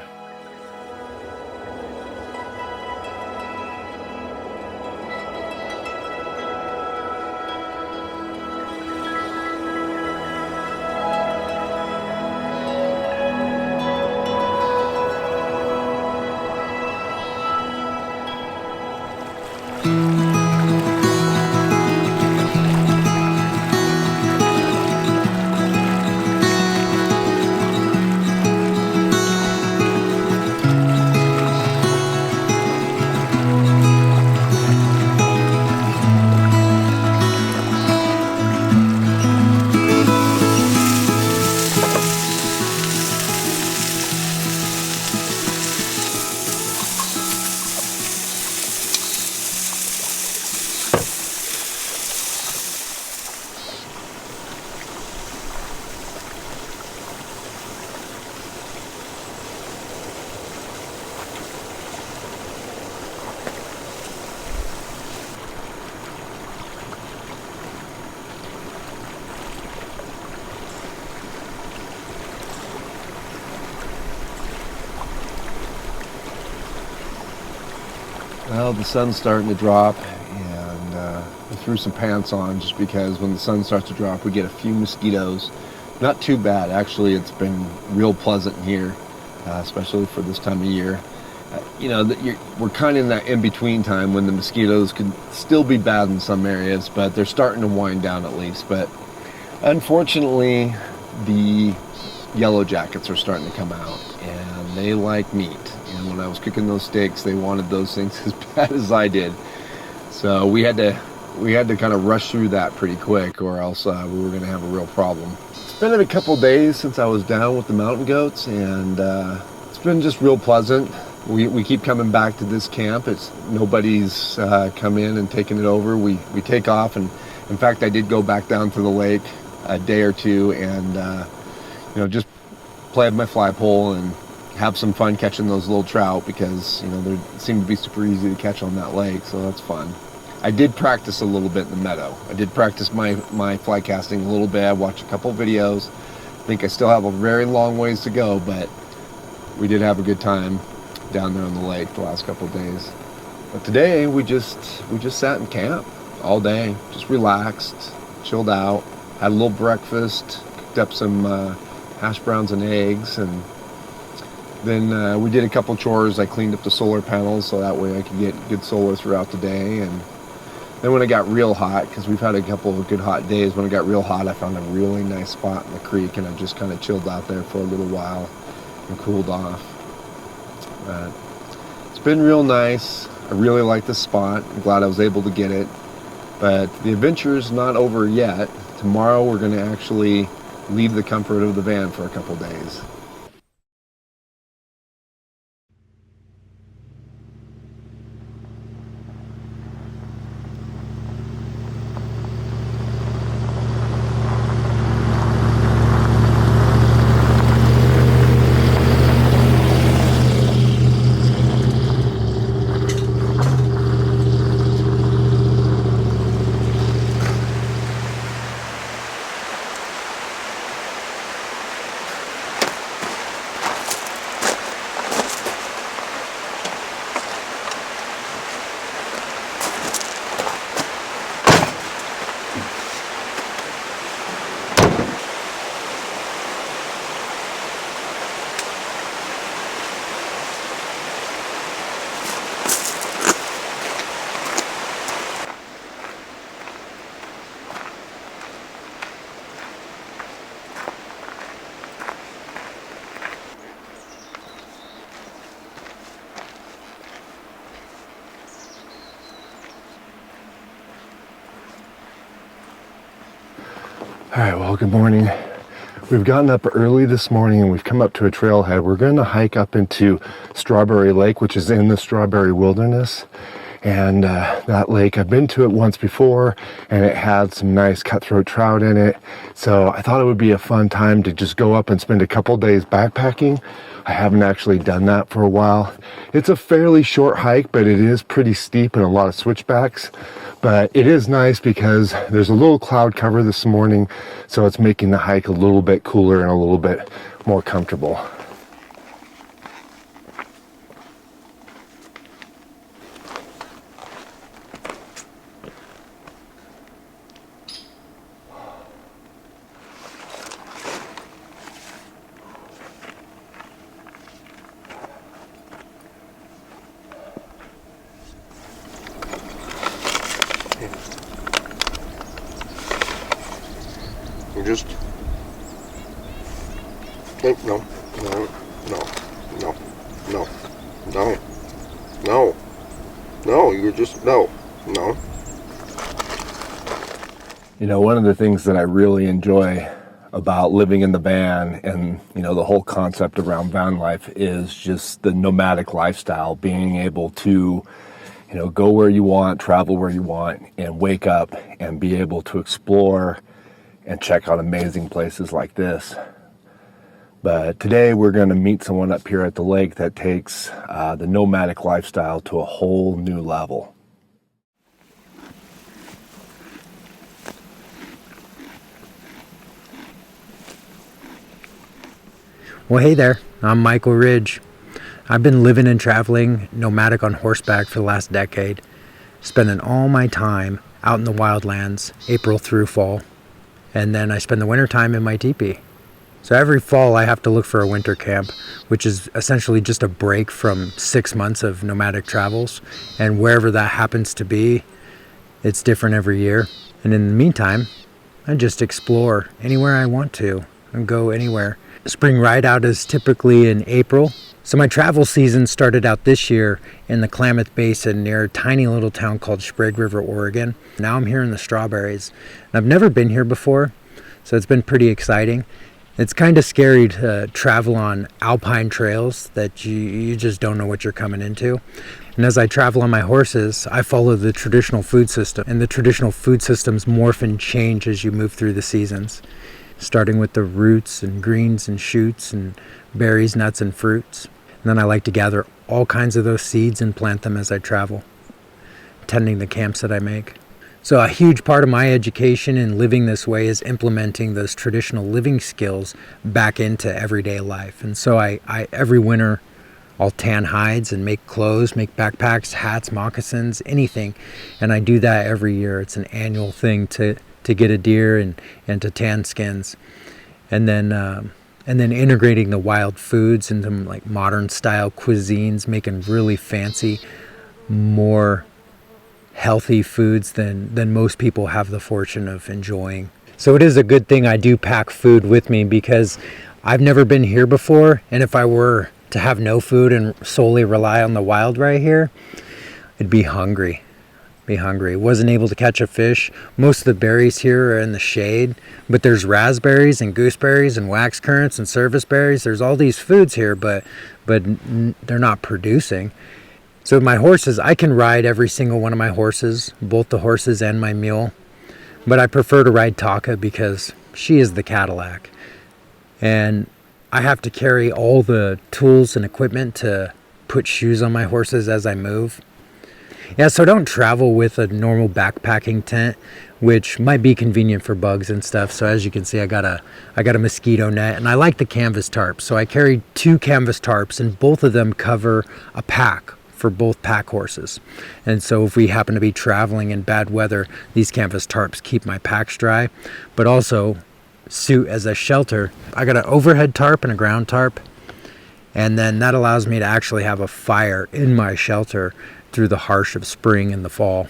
B: Well, the sun's starting to drop, and I threw some pants on just because when the sun starts to drop, we get a few mosquitoes. Not too bad, actually. It's been real pleasant here, especially for this time of year. We're kind of in that in-between time when the mosquitoes could still be bad in some areas, but they're starting to wind down at least. But unfortunately, the yellow jackets are starting to come out, and they like meat. And when I was cooking those steaks, they wanted those things as bad as I did. So we had to kind of rush through that pretty quick, or else we were going to have a real problem. It's been a couple days since I was down with the mountain goats, and it's been just real pleasant. We keep coming back to this camp. Nobody's come in and taken it over. We take off, and in fact, I did go back down to the lake a day or two, and just play with my fly pole and have some fun catching those little trout, because they seem to be super easy to catch on that lake, so that's fun. I did practice a little bit in the meadow. I did practice my fly casting a little bit. I watched a couple videos. I think I still have a very long ways to go, but we did have a good time down there on the lake the last couple of days. But today we just sat in camp all day, just relaxed, chilled out, had a little breakfast, cooked up some hash browns and eggs, and then we did a couple chores. I cleaned up the solar panels so that way I could get good solar throughout the day. And then when it got real hot, because we've had a couple of good hot days, when it got real hot, I found a really nice spot in the creek, and I just kind of chilled out there for a little while and cooled off. It's been real nice. I really like this spot. I'm glad I was able to get it. But the adventure's not over yet. Tomorrow we're going to actually leave the comfort of the van for a couple days. All right, well, good morning. We've gotten up early this morning and we've come up to a trailhead. We're going to hike up into Strawberry Lake, which is in the Strawberry Wilderness. And that lake, I've been to it once before, and it had some nice cutthroat trout in it. So I thought it would be a fun time to just go up and spend a couple days backpacking. I haven't actually done that for a while. It's a fairly short hike, but it is pretty steep and a lot of switchbacks. But it is nice because there's a little cloud cover this morning, so it's making the hike a little bit cooler and a little bit more comfortable.
A: You just... Okay, no, you're just, no.
B: You know, one of the things that I really enjoy about living in the van and, you know, the whole concept around van life is just the nomadic lifestyle, being able to, you know, go where you want, travel where you want, and wake up and be able to explore and check out amazing places like this. But today we're going to meet someone up here at the lake that takes the nomadic lifestyle to a whole new level.
D: Well, hey there, I'm Michael Ridge. I've been living and traveling nomadic on horseback for the last decade, spending all my time out in the wildlands, April through fall. And then I spend the winter time in my teepee. So every fall I have to look for a winter camp, which is essentially just a break from 6 months of nomadic travels. And wherever that happens to be, it's different every year. And in the meantime, I just explore anywhere I want to and go anywhere. Spring ride out is typically in April. So my travel season started out this year in the Klamath Basin near a tiny little town called Sprague River, Oregon. Now I'm here in the Strawberries. And I've never been here before, so it's been pretty exciting. It's kind of scary to travel on alpine trails that you just don't know what you're coming into. And as I travel on my horses, I follow the traditional food system. And the traditional food systems morph and change as you move through the seasons, starting with the roots and greens and shoots and berries, nuts, and fruits. And then I like to gather all kinds of those seeds and plant them as I travel, tending the camps that I make. So a huge part of my education in living this way is implementing those traditional living skills back into everyday life. And so I every winter, I'll tan hides and make clothes, make backpacks, hats, moccasins, anything. And I do that every year. It's an annual thing to get a deer and to tan skins. And then integrating the wild foods into like modern style cuisines, making really fancy, more healthy foods than most people have the fortune of enjoying. So it is a good thing I do pack food with me because I've never been here before, and if I were to have no food and solely rely on the wild right here, I'd be hungry. Wasn't able to catch a fish. Most of the berries here are in the shade, but there's raspberries and gooseberries and wax currants and service berries. There's all these foods here, but they're not producing. So with my horses, I can ride every single one of my horses, both the horses and my mule. But I prefer to ride Taka because she is the Cadillac. And I have to carry all the tools and equipment to put shoes on my horses as I move. Yeah, so don't travel with a normal backpacking tent, which might be convenient for bugs and stuff. So as you can see, I got a mosquito net, and I like the canvas tarps. So I carry 2 canvas tarps, and both of them cover a pack for both pack horses. And so if we happen to be traveling in bad weather, these canvas tarps keep my packs dry, but also suit as a shelter. I got an overhead tarp and a ground tarp, and then that allows me to actually have a fire in my shelter through the harsh of spring and the fall.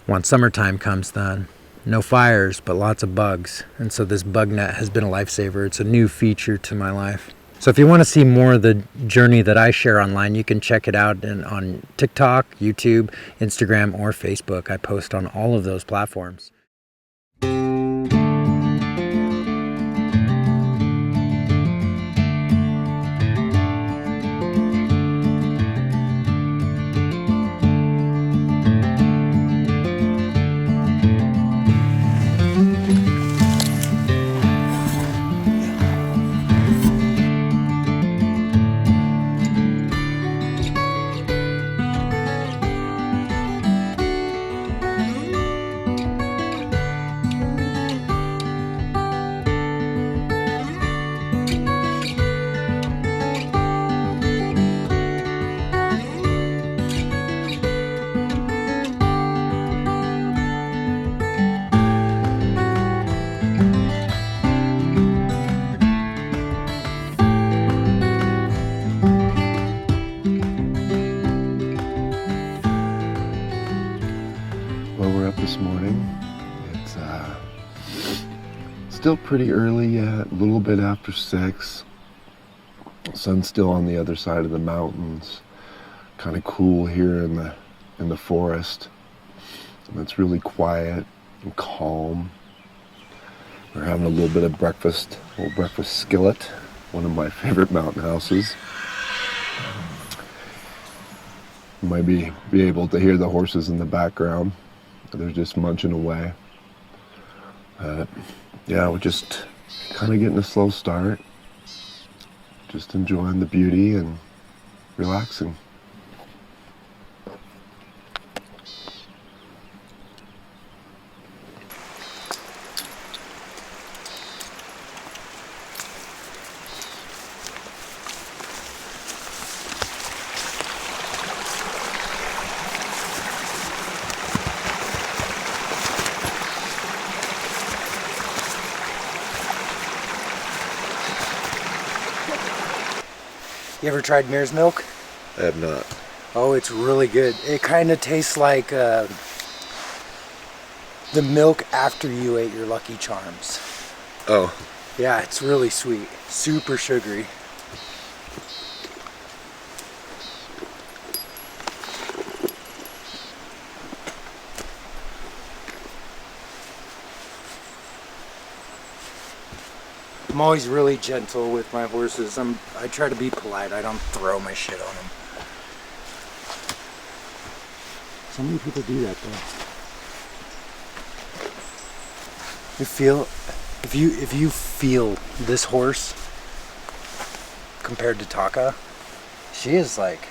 D: Once summertime comes, then no fires, but lots of bugs. And so this bug net has been a lifesaver. It's a new feature to my life. So if you want to see more of the journey that I share online, you can check it out on TikTok, YouTube, Instagram, or Facebook. I post on all of those platforms.
B: up this morning. It's still pretty early yet, a little bit after 6. Sun's still on the other side of the mountains. Kind of cool here in the forest. And it's really quiet and calm. We're having a little bit of breakfast, a little breakfast skillet, one of my favorite mountain houses. You might be able to hear the horses in the background. They're just munching away. Yeah, we're just kind of getting a slow start. Just enjoying the beauty and relaxing.
D: You ever tried Mare's milk?
B: I have not.
D: Oh, it's really good. It kind of tastes like the milk after you ate your Lucky Charms.
B: Oh.
D: Yeah, it's really sweet. Super sugary. I'm always really gentle with my horses. I try to be polite. I don't throw my shit on them. So many people do that though. If you feel this horse compared to Taka, she is like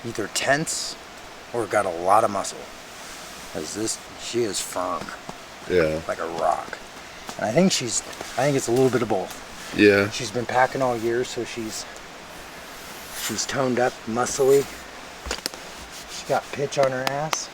D: either tense or got a lot of muscle. She is firm.
B: Yeah.
D: Like a rock. And I think it's a little bit of both.
B: Yeah.
D: She's been packing all year, so she's toned up, muscly. She's got pitch on her ass.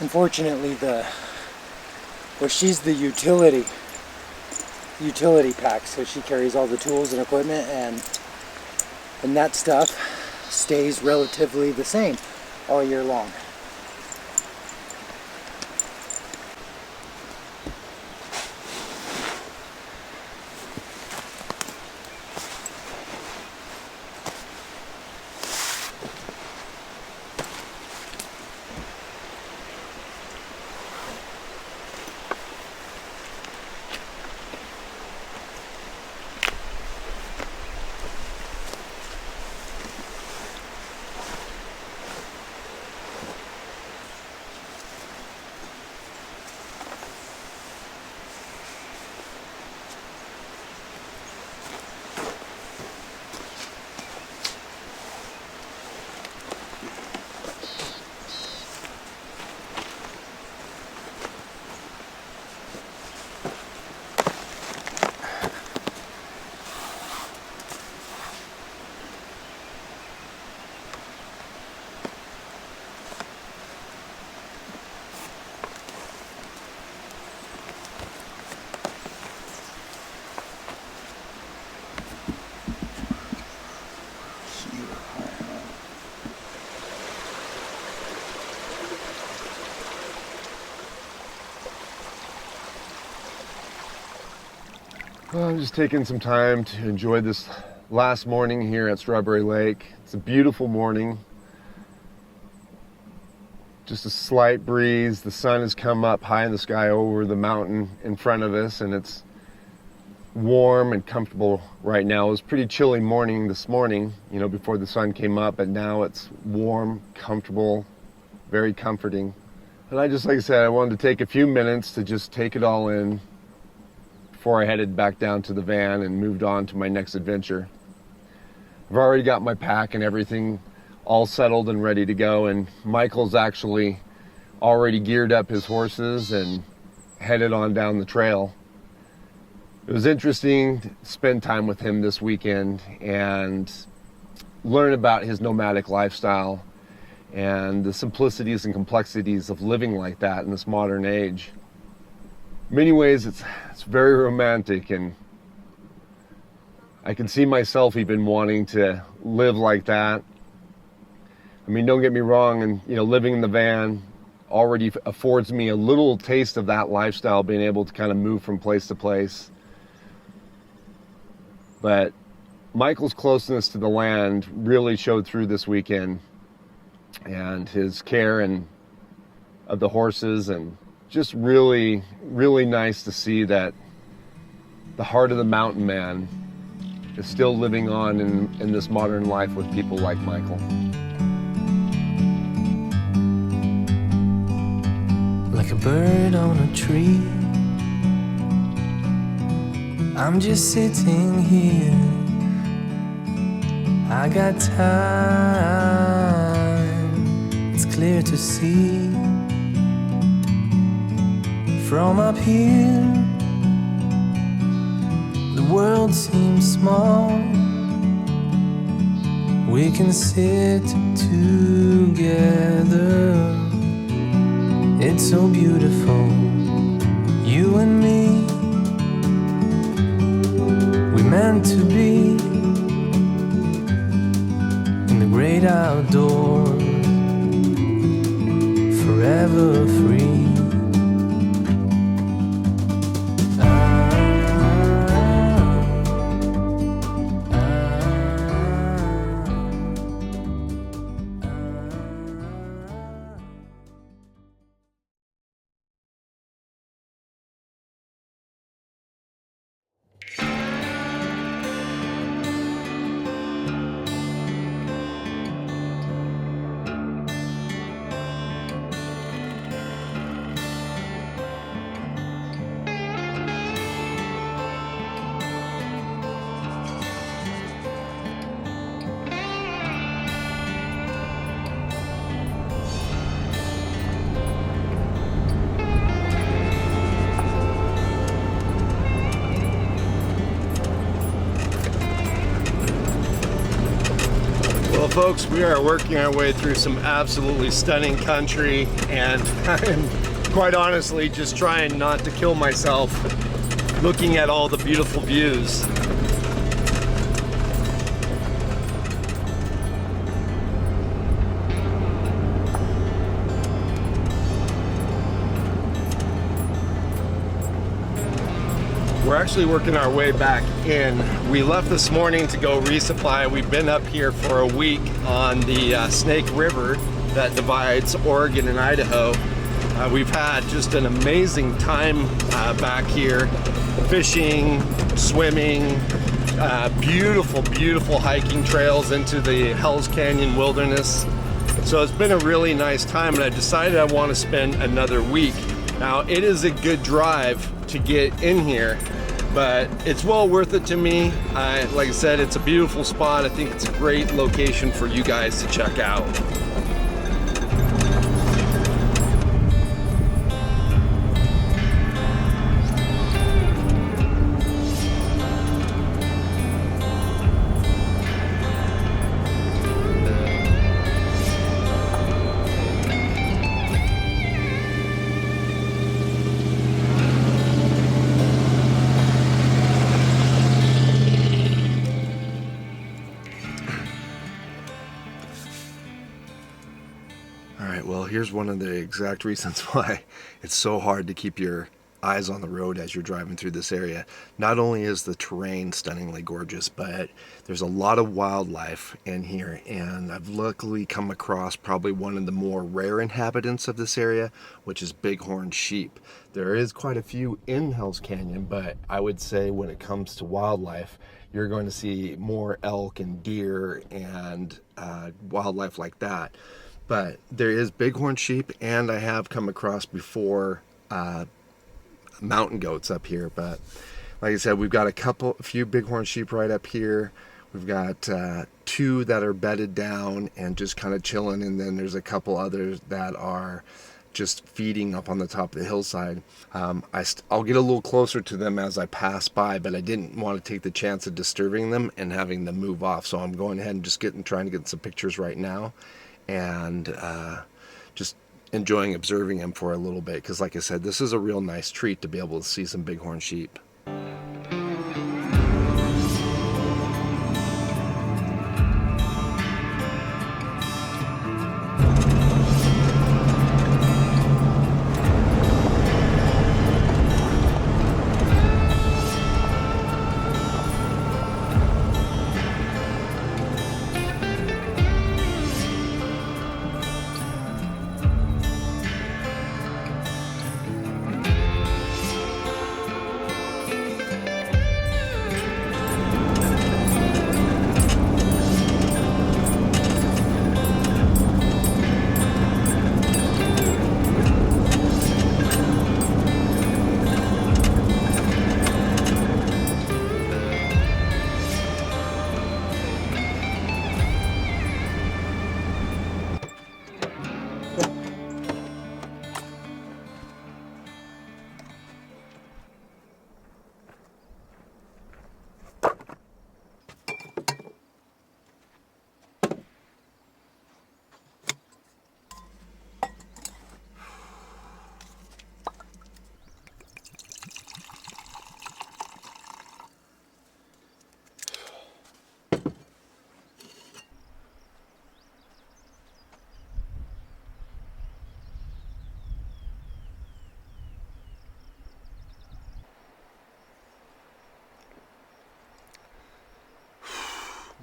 D: Unfortunately, she's the utility pack, so she carries all the tools and equipment, and that stuff stays relatively the same all year long.
B: Well, I'm just taking some time to enjoy this last morning here at Strawberry Lake. It's a beautiful morning. Just a slight breeze. The sun has come up high in the sky over the mountain in front of us, and it's warm and comfortable right now. It was a pretty chilly morning this morning, before the sun came up, but now it's warm, comfortable, very comforting. And like I said, I wanted to take a few minutes to just take it all in before I headed back down to the van and moved on to my next adventure. I've already got my pack and everything all settled and ready to go, and Michael's actually already geared up his horses and headed on down the trail. It was interesting to spend time with him this weekend and learn about his nomadic lifestyle and the simplicities and complexities of living like that in this modern age. In many ways, it's very romantic, and I can see myself even wanting to live like that. I mean, don't get me wrong, and living in the van already affords me a little taste of that lifestyle, being able to kind of move from place to place. But Michael's closeness to the land really showed through this weekend, and his care of the horses, and just really, really nice to see that the heart of the mountain man is still living on in this modern life with people like Michael.
C: Like a bird on a tree, I'm just sitting here. I got time, it's clear to see. From up here, the world seems small. We can sit together. It's so beautiful, you and me. We meant to be in the great outdoors, forever free.
A: Well, folks, we are working our way through some absolutely stunning country, and I'm quite honestly just trying not to kill myself looking at all the beautiful views. We're actually working our way back in. We left this morning to go resupply. We've been up here for a week on the Snake River that divides Oregon and Idaho. We've had just an amazing time back here, fishing, swimming, beautiful, beautiful hiking trails into the Hell's Canyon wilderness. So it's been a really nice time, and I decided I want to spend another week. Now, it is a good drive to get in here, but it's well worth it to me. Like I said, it's a beautiful spot. I think it's a great location for you guys to check out. Well, here's one of the exact reasons why it's so hard to keep your
B: eyes on the road as you're driving through this area. Not only is the terrain stunningly gorgeous, but there's a lot of wildlife in here, and I've luckily come across probably one of the more rare inhabitants of this area, which is bighorn sheep. There is quite a few in Hell's Canyon, but I would say when it comes to wildlife, you're going to see more elk and deer and wildlife like that. But there is bighorn sheep, and I have come across before mountain goats up here. But like I said, we've got a few bighorn sheep right up here. We've got 2 that are bedded down and just kind of chilling, and then there's a couple others that are just feeding up on the top of the hillside. I'll get a little closer to them as I pass by, but I didn't want to take the chance of disturbing them and having them move off, so I'm going ahead and just trying to get some pictures right now, and just enjoying observing them for a little bit, because like I said, this is a real nice treat to be able to see some bighorn sheep.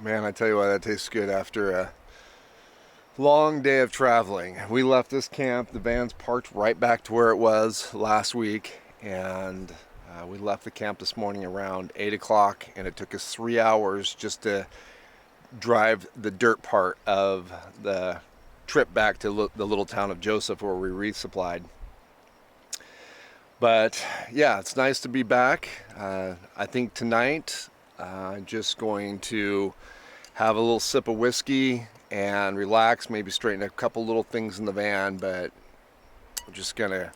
B: Man, I tell you what, that tastes good after a long day of traveling. We left this camp, the van's parked right back to where it was last week, and we left the camp this morning around 8 o'clock, and it took us 3 hours just to drive the dirt part of the trip back to the little town of Joseph, where we resupplied. But yeah, it's nice to be back. I think tonight I'm just going to have a little sip of whiskey and relax, maybe straighten a couple little things in the van, but I'm just gonna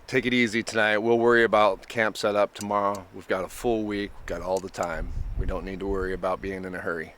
B: take it easy tonight. We'll worry about camp setup tomorrow. We've got a full week, we've got all the time. We don't need to worry about being in a hurry.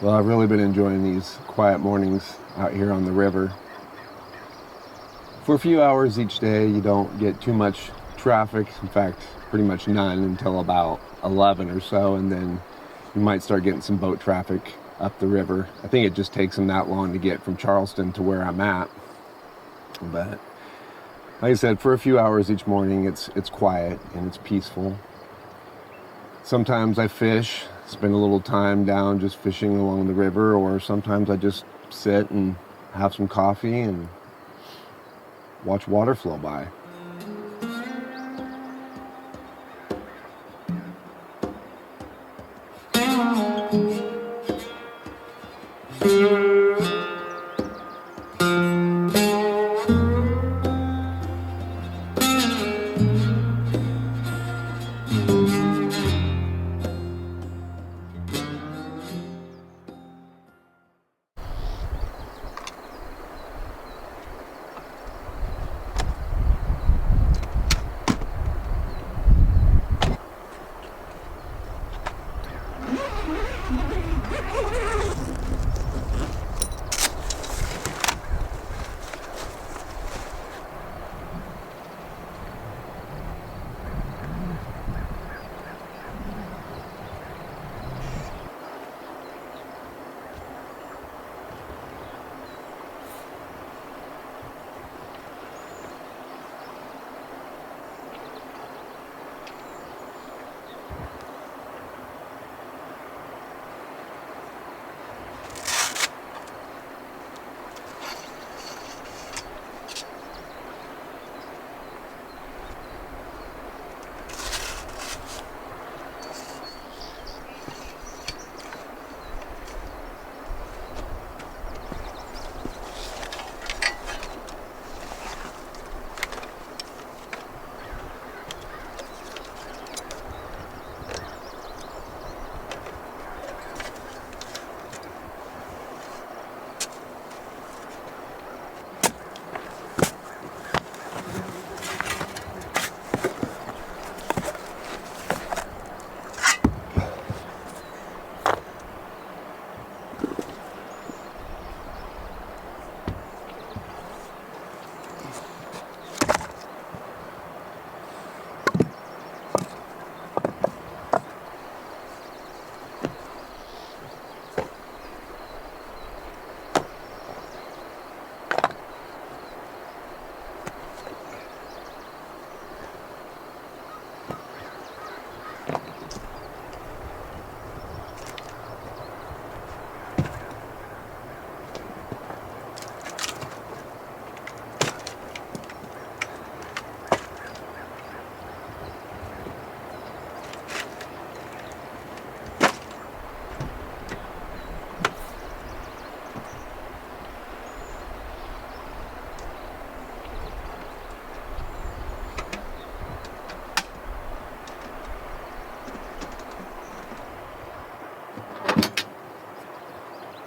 A: Well, I've really been enjoying these quiet mornings out here on the river. For a few hours each day, you don't get too much traffic. In fact, pretty much none until about 11 or so, and then you might start getting some boat traffic up the river. I think it just takes them that long to get from Charleston to where I'm at. But like I said, for a few hours each morning, it's quiet and it's peaceful. Sometimes I fish, spend a little time down just fishing along the river, or sometimes I just sit and have some coffee and watch water flow by.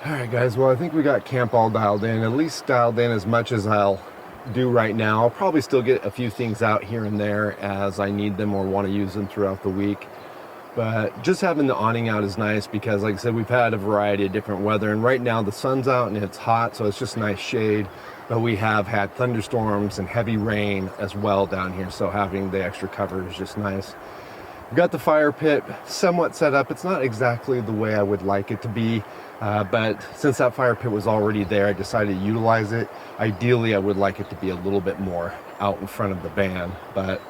A: Alright guys, well I think we got camp all dialed in, at least dialed in as much as I'll do right now. I'll probably still get a few things out here and there as I need them or want to use them throughout the week. But just having the awning out is nice because like I said, we've had a variety of different weather, and right now the sun's out and it's hot, so it's just nice shade. But we have had thunderstorms and heavy rain as well down here, so having the extra cover is just nice. We've got the fire pit somewhat set up. It's not exactly the way I would like it to be, but since that fire pit was already there, I decided to utilize it. Ideally, I would like it to be a little bit more out in front of the van, but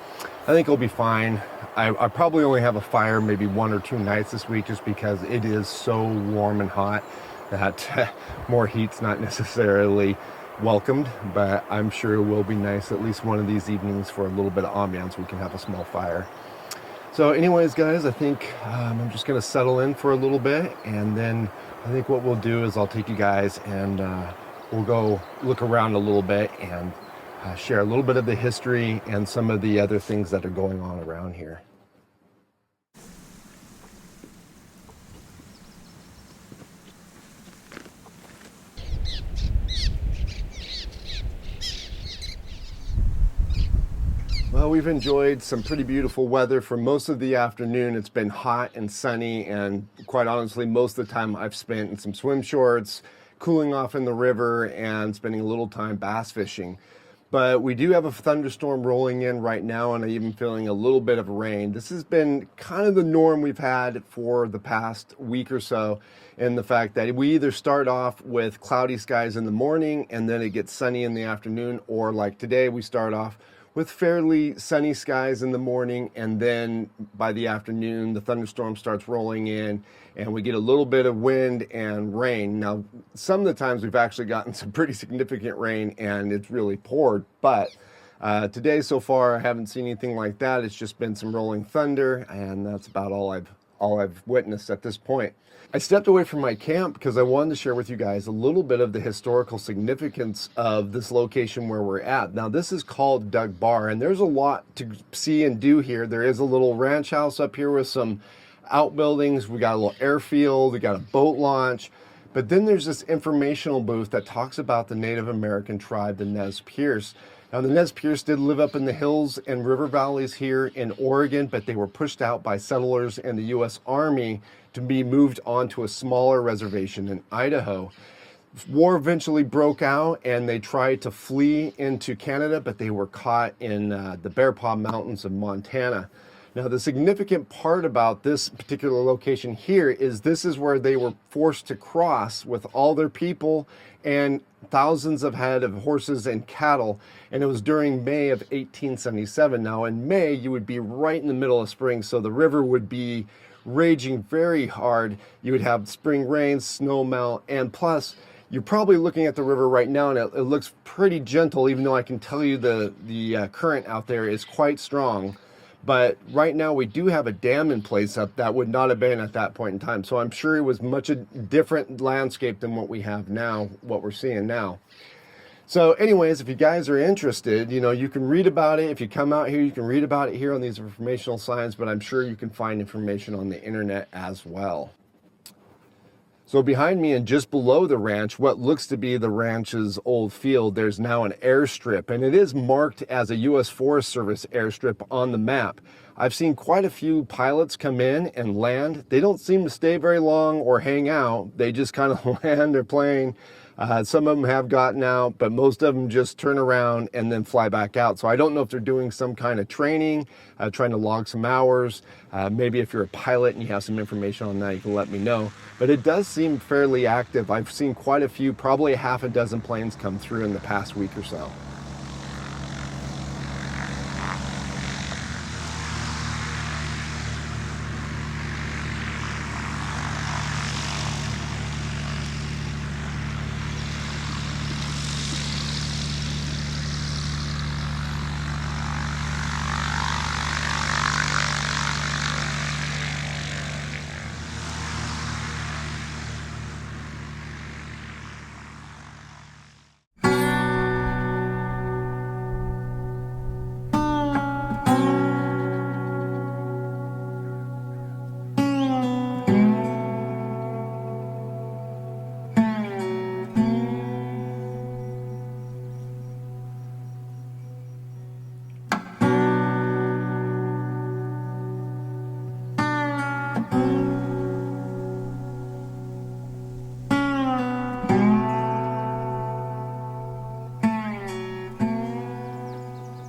A: I think it'll be fine. I probably only have a fire maybe 1 or 2 nights this week just because it is so warm and hot that more heat's not necessarily welcomed, but I'm sure it will be nice at least one of these evenings for a little bit of ambiance. We can have a small fire. So anyways guys, I think I'm just going to settle in for a little bit, and then I think what we'll do is I'll take you guys and we'll go look around a little bit and share a little bit of the history and some of the other things that are going on around here. Well, we've enjoyed some pretty beautiful weather for most of the afternoon. It's been hot and sunny, and quite honestly, most of the time I've spent in some swim shorts, cooling off in the river, and spending a little time bass fishing. But we do have a thunderstorm rolling in right now, and I'm even feeling a little bit of rain. This has been kind of the norm we've had for the past week or so, in the fact that we either start off with cloudy skies in the morning and then it gets sunny in the afternoon, or like today, we start off with fairly sunny skies in the morning, and then by the afternoon, the thunderstorm starts rolling in and we get a little bit of wind and rain. Now, some of the times we've actually gotten some pretty significant rain and it's really poured, but today so far I haven't seen anything like that. It's just been some rolling thunder, and that's about all I've witnessed at this point. I stepped away from my camp because I wanted to share with you guys a little bit of the historical significance of this location where we're at. Now, this is called Doug Bar, and there's a lot to see and do here. There is a little ranch house up here with some outbuildings. We got a little airfield. We got a boat launch. But then there's this informational booth that talks about the Native American tribe, the Nez Perce. Now, the Nez Perce did live up in the hills and river valleys here in Oregon, but they were pushed out by settlers and the U.S. Army to be moved onto a smaller reservation in Idaho. War eventually broke out, and they tried to flee into Canada, but they were caught in the Bear Paw Mountains of Montana. Now, the significant part about this particular location here is this is where they were forced to cross with all their people and thousands of head of horses and cattle, and it was during May of 1877. Now, in May, you would be right in the middle of spring, so the river would be raging very hard. You would have spring rains, snow melt, and plus, you're probably looking at the river right now, and it looks pretty gentle, even though I can tell you the current out there is quite strong. But right now we do have a dam in place up that would not have been at that point in time. So I'm sure it was much a different landscape than what we have now, what we're seeing now. So anyways, if you guys are interested, you can read about it. If you come out here, you can read about it here on these informational signs, but I'm sure you can find information on the internet as well. So behind me and just below the ranch, what looks to be the ranch's old field, there's now an airstrip, and it is marked as a U.S. Forest Service airstrip on the map. I've seen quite a few pilots come in and land. They don't seem to stay very long or hang out. They just kind of land their plane. Some of them have gotten out, but most of them just turn around and then fly back out. So I don't know if they're doing some kind of training, trying to log some hours. Maybe if you're a pilot and you have some information on that, you can let me know. But it does seem fairly active. I've seen quite a few, probably a half a dozen planes come through in the past week or so.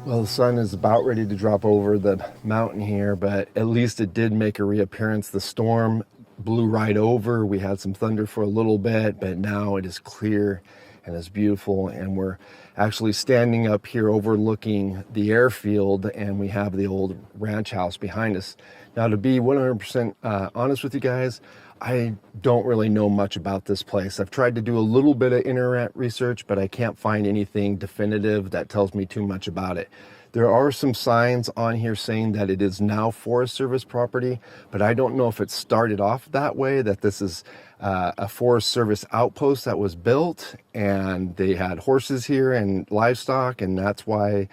A: Well, the sun is about ready to drop over the mountain here, but at least it did make a reappearance. The storm blew right over. We had some thunder for a little bit, but now it is clear and it's beautiful. And we're actually standing up here overlooking the airfield, and we have the old ranch house behind us. Now, to be 100% honest with you guys, I don't really know much about this place. I've tried to do a little bit of internet research, but I can't find anything definitive that tells me too much about it. There are some signs on here saying that it is now Forest Service property, but I don't know if it started off that way, that this is a Forest Service outpost that was built and they had horses here and livestock, and that's why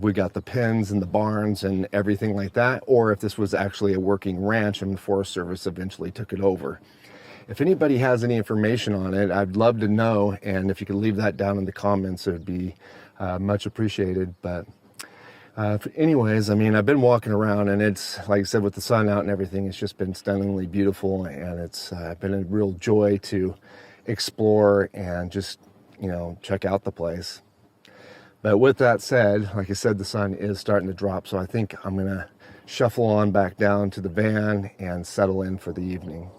A: we got the pens and the barns and everything like that, or if this was actually a working ranch and the Forest Service eventually took it over. If anybody has any information on it, I'd love to know, and if you could leave that down in the comments, it would be much appreciated. But
B: Anyways, I mean, I've been walking around, and it's, like I said, with the sun out and everything, it's just been stunningly beautiful, and it's been a real joy to explore and just, check out the place. But with that said, like I said, the sun is starting to drop, so I think I'm going to shuffle on back down to the van and settle in for the evening.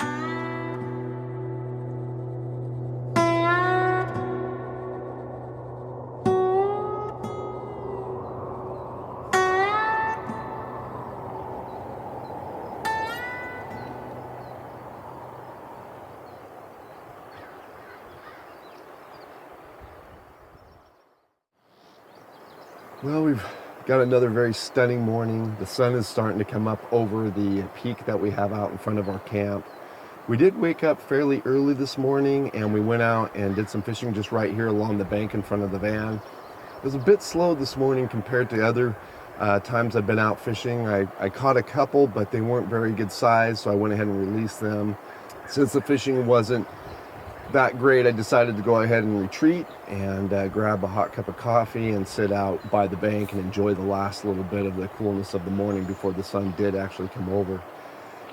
B: Well, we've got another very stunning morning. The sun is starting to come up over the peak that we have out in front of our camp. We did wake up fairly early this morning, and we went out and did some fishing just right here along the bank in front of the van. It was a bit slow this morning compared to other times I've been out fishing. I caught a couple, but they weren't very good size, so I went ahead and released them. Since the fishing wasn't that great, I decided to go ahead and retreat and grab a hot cup of coffee and sit out by the bank and enjoy the last little bit of the coolness of the morning before the sun did actually come over.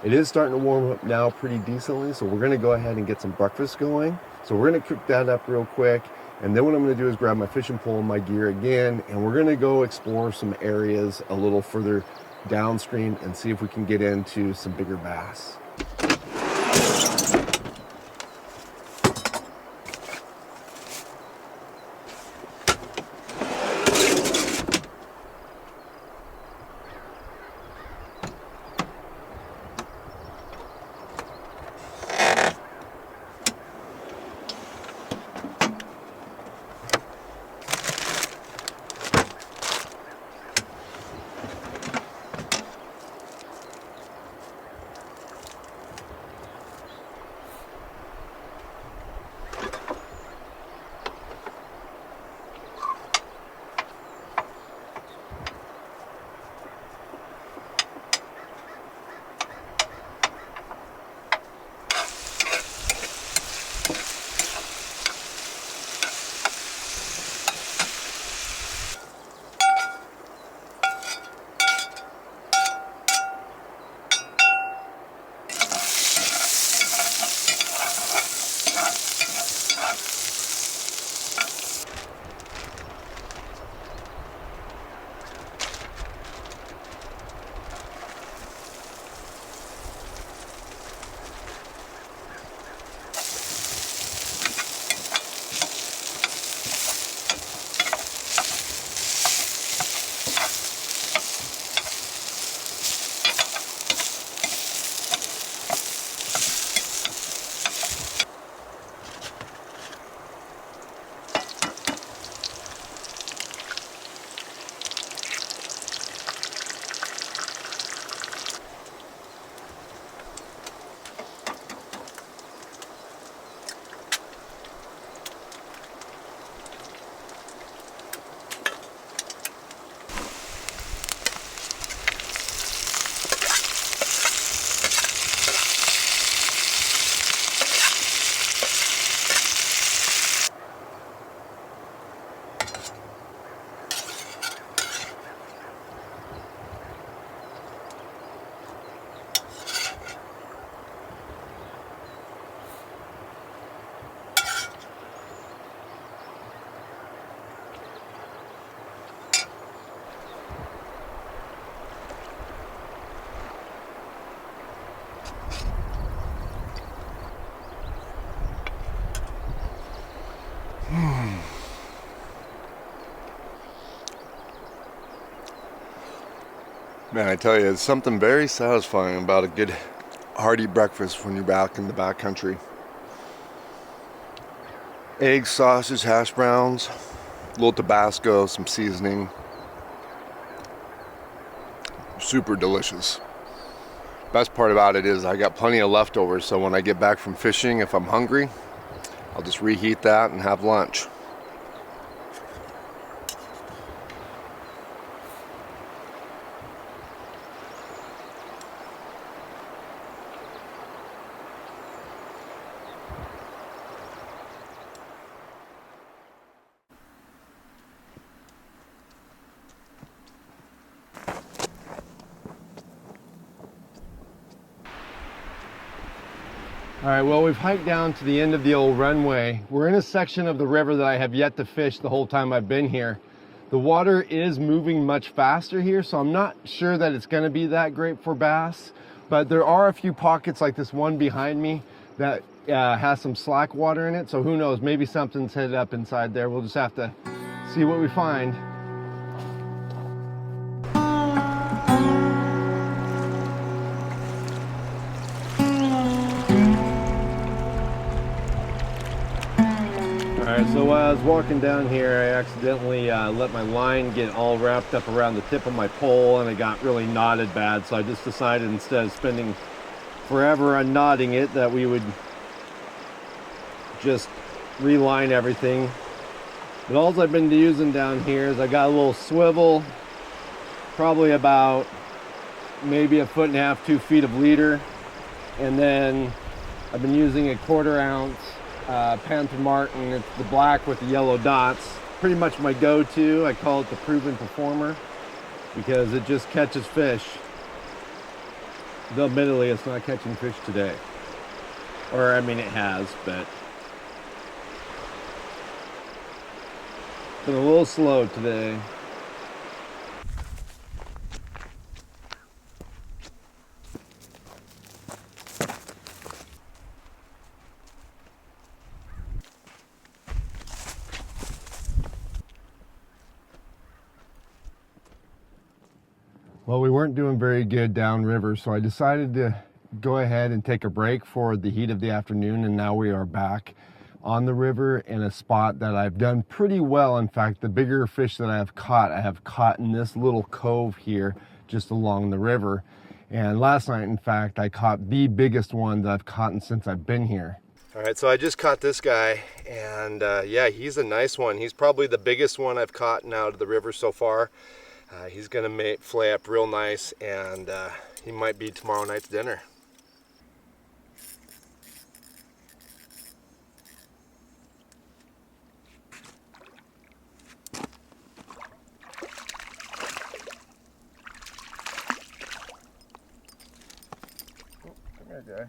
B: It is starting to warm up now pretty decently, so we're going to go ahead and get some breakfast going. So we're going to cook that up real quick, and then what I'm going to do is grab my fishing pole and my gear again, and we're going to go explore some areas a little further downstream and see if we can get into some bigger bass.
A: Man, I tell you, it's something very satisfying about a good hearty breakfast when you're back in the backcountry. Eggs, sausage, hash browns, a little Tabasco, some seasoning. Super delicious. Best part about it is I got plenty of leftovers, so when I get back from fishing, if I'm hungry, I'll just reheat that and have lunch. All right, well, we've hiked down to the end of the old runway. We're in a section of the river that I have yet to fish the whole time I've been here. The water is moving much faster here, so I'm not sure that it's gonna be that great for bass, but there are a few pockets like this one behind me that has some slack water in it, so who knows, maybe something's headed up inside there. We'll just have to see what we find. Alright, so while I was walking down here, I accidentally let my line get all wrapped up around the tip of my pole, and it got really knotted bad, so I just decided instead of spending forever unknotting it that we would just reline everything. But all I've been using down here is I got a little swivel, probably about maybe 1.5 to 2 feet of leader, and then I've been using a 1/4 ounce Panther Martin. It's the black with the yellow dots. Pretty much my go-to. I call it the proven performer because it just catches fish. Though admittedly it's not catching fish today, or I mean it has, but been a little slow today. Well, we weren't doing very good downriver, so I decided to go ahead and take a break for the heat of the afternoon, and now we are back on the river in a spot that I've done pretty well. In fact, the bigger fish that I have caught in this little cove here just along the river. And last night, in fact, I caught the biggest one that I've caught since I've been here. All right, so I just caught this guy, and yeah, he's a nice one. He's probably the biggest one I've caught out of the river so far. He's gonna flay up real nice, and he might be tomorrow night's dinner. Oh, come here, guy.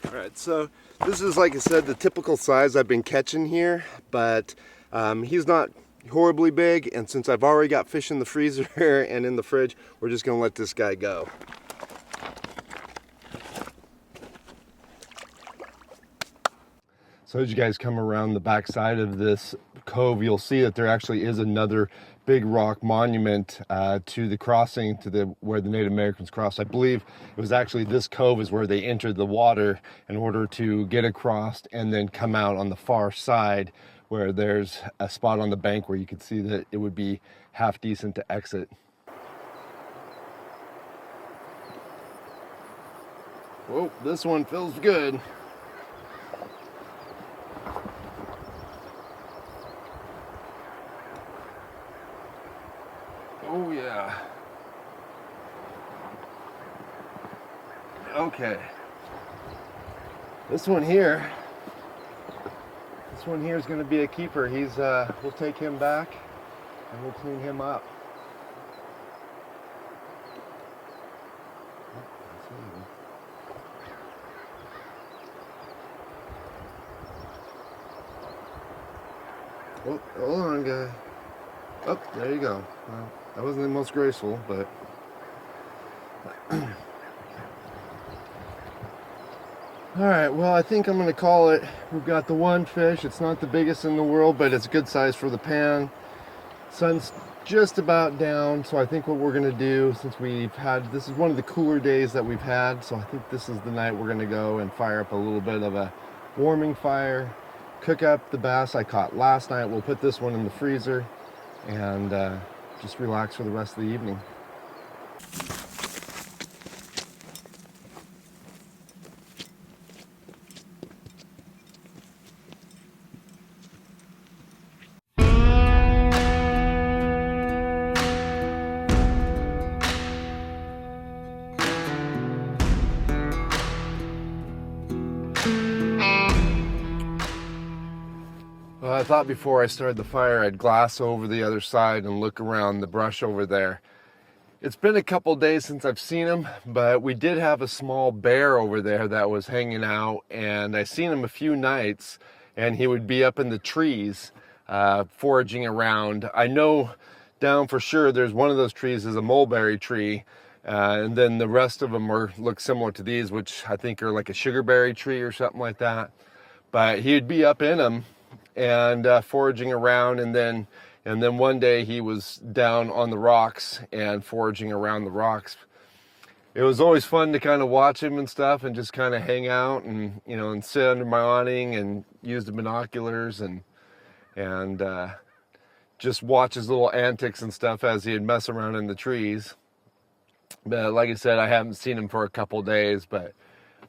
A: All right, so this is, like I said, the typical size I've been catching here, but he's not horribly big, and since I've already got fish in the freezer and in the fridge, we're just gonna let this guy go. So as you guys come around the back side of this cove, you'll see that there actually is another big rock monument to the crossing to where the Native Americans crossed. I believe it was actually this cove is where they entered the water in order to get across and then come out on the far side where there's a spot on the bank where you could see that it would be half decent to exit. Whoa, this one feels good. Oh yeah. Okay. This one here is going to be a keeper. We'll take him back and we'll clean him up. Oh, hold on, guy. Oh, there you go. Well, that wasn't the most graceful, but all right, well, I think I'm going to call it. We've got the one fish. It's not the biggest in the world, but it's a good size for the pan. Sun's just about down, so I think what we're going to do, since this is one of the cooler days that we've had, so I think this is the night we're going to go and fire up a little bit of a warming fire, cook up the bass I caught last night. We'll put this one in the freezer and just relax for the rest of the evening. Well, I thought before I started the fire I'd glass over the other side and look around the brush over there.
B: It's been a couple days since I've seen him, but we did have a small bear over there that was hanging out, and I seen him a few nights, and he would be up in the trees foraging around. I know down for sure there's one of those trees is a mulberry tree, and then the rest of them look similar to these, which I think are like a sugarberry tree or something like that. But he'd be up in them and foraging around, and then one day he was down on the rocks and foraging around the rocks. It was always fun to kind of watch him and stuff, and just kind of hang out and and sit under my awning and use the binoculars and just watch his little antics and stuff as he'd mess around in the trees. But like I said, I haven't seen him for a couple days, but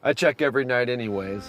B: I check every night anyways.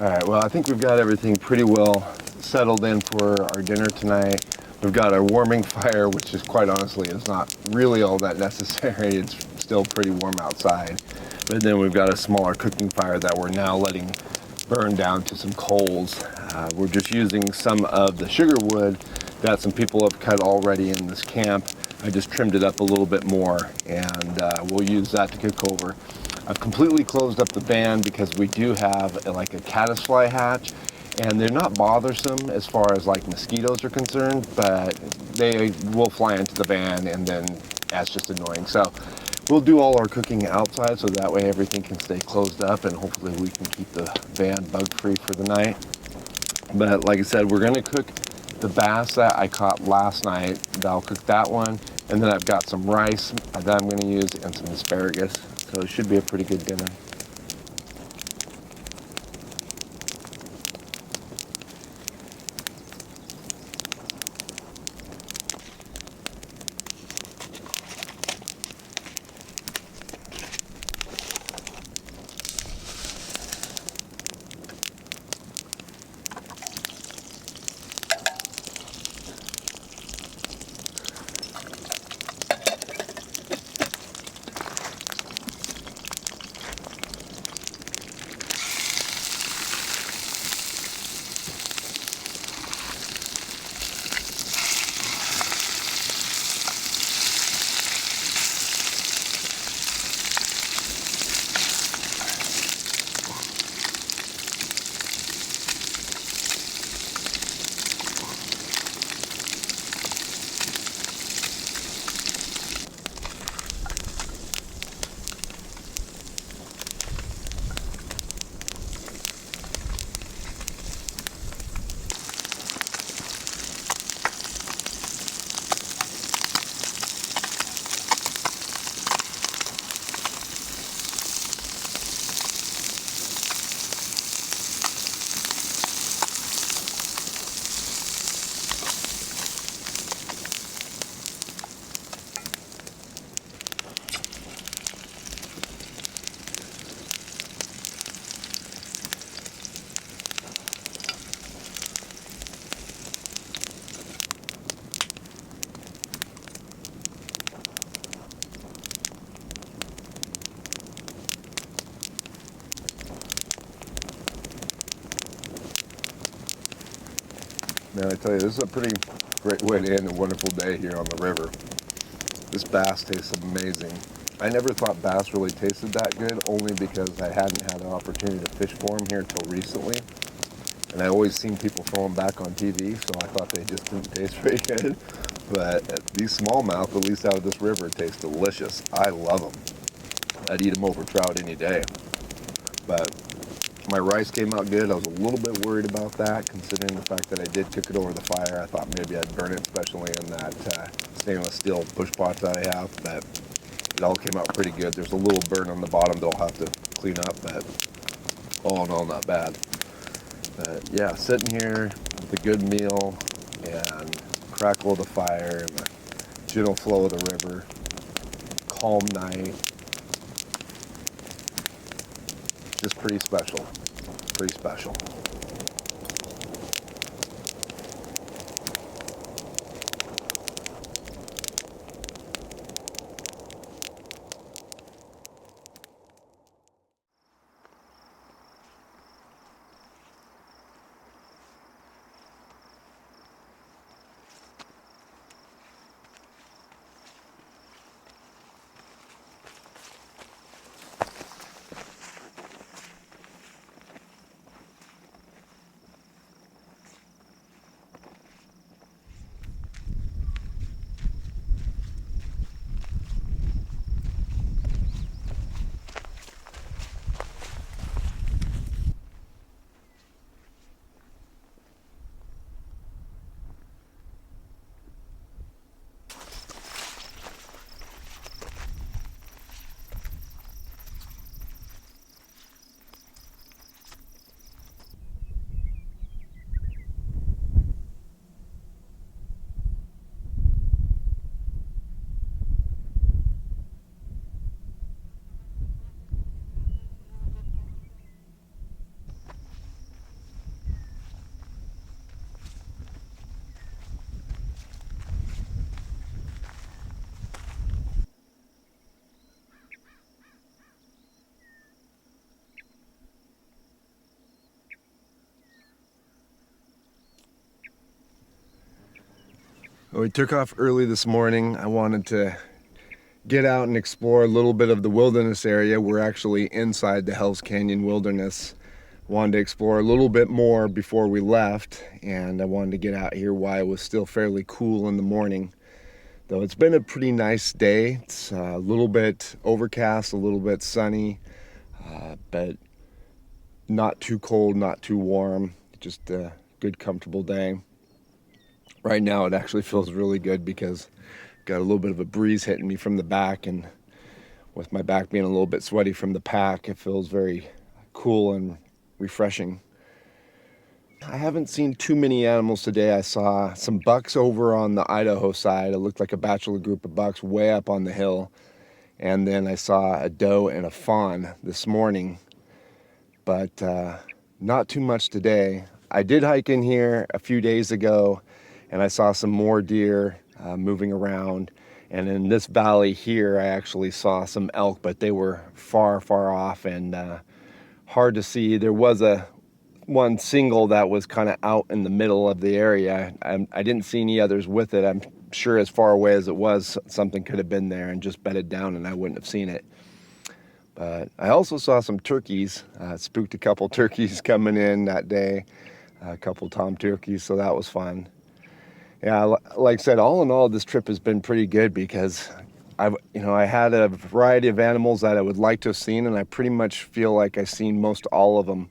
B: All right, well, I think we've got everything pretty well settled in for our dinner tonight. We've got our warming fire, which is quite honestly is not really all that necessary. It's still pretty warm outside. But then we've got a smaller cooking fire that we're now letting burn down to some coals. We're just using some of the sugar wood that some people have cut already in this camp. I just trimmed it up a little bit more, and we'll use that to cook over. I've completely closed up the van because we do have like a caddisfly hatch, and they're not bothersome as far as like mosquitoes are concerned, but they will fly into the van, and then that's just annoying. So we'll do all our cooking outside, so that way everything can stay closed up, and hopefully we can keep the van bug free for the night. But like I said, we're gonna cook the bass that I caught last night. I'll cook that one, and then I've got some rice that I'm gonna use and some asparagus. So it should be a pretty good dinner. Man, I tell you, this is a pretty great way to end a wonderful day here on the river. This bass tastes amazing. I never thought bass really tasted that good, only because I hadn't had an opportunity to fish for them here until recently. And I always seen people throw them back on TV, so I thought they just didn't taste very good. But these smallmouth, at least out of this river, taste delicious. I love them. I'd eat them over trout any day. But my rice came out good. I was a little bit worried about that, considering the fact that I did cook it over the fire. I thought maybe I'd burn it, especially in that stainless steel push pot that I have. But it all came out pretty good. There's a little burn on the bottom that I'll have to clean up, but all in all, not bad. But yeah, sitting here with a good meal and crackle of the fire and the gentle flow of the river, calm night, just pretty special, pretty special. We took off early this morning. I wanted to get out and explore a little bit of the wilderness area. We're actually inside the Hell's Canyon Wilderness. Wanted to explore a little bit more before we left, and I wanted to get out here while it was still fairly cool in the morning. Though it's been a pretty nice day. It's a little bit overcast, a little bit sunny, but not too cold, not too warm. Just a good, comfortable day. Right now it actually feels really good because I've got a little bit of a breeze hitting me from the back, and with my back being a little bit sweaty from the pack, it feels very cool and refreshing. I haven't seen too many animals today. I saw some bucks over on the Idaho side. It looked like a bachelor group of bucks way up on the hill. And then I saw a doe and a fawn this morning, but not too much today. I did hike in here a few days ago, and I saw some more deer moving around. And in this valley here, I actually saw some elk, but they were far, far off and hard to see. There was one single that was kind of out in the middle of the area. I didn't see any others with it. I'm sure as far away as it was, something could have been there and just bedded down and I wouldn't have seen it. But I also saw some turkeys. Spooked a couple turkeys coming in that day, a couple tom turkeys, so that was fun. Yeah, like I said, all in all, this trip has been pretty good because I had a variety of animals that I would like to have seen, and I pretty much feel like I've seen most all of them.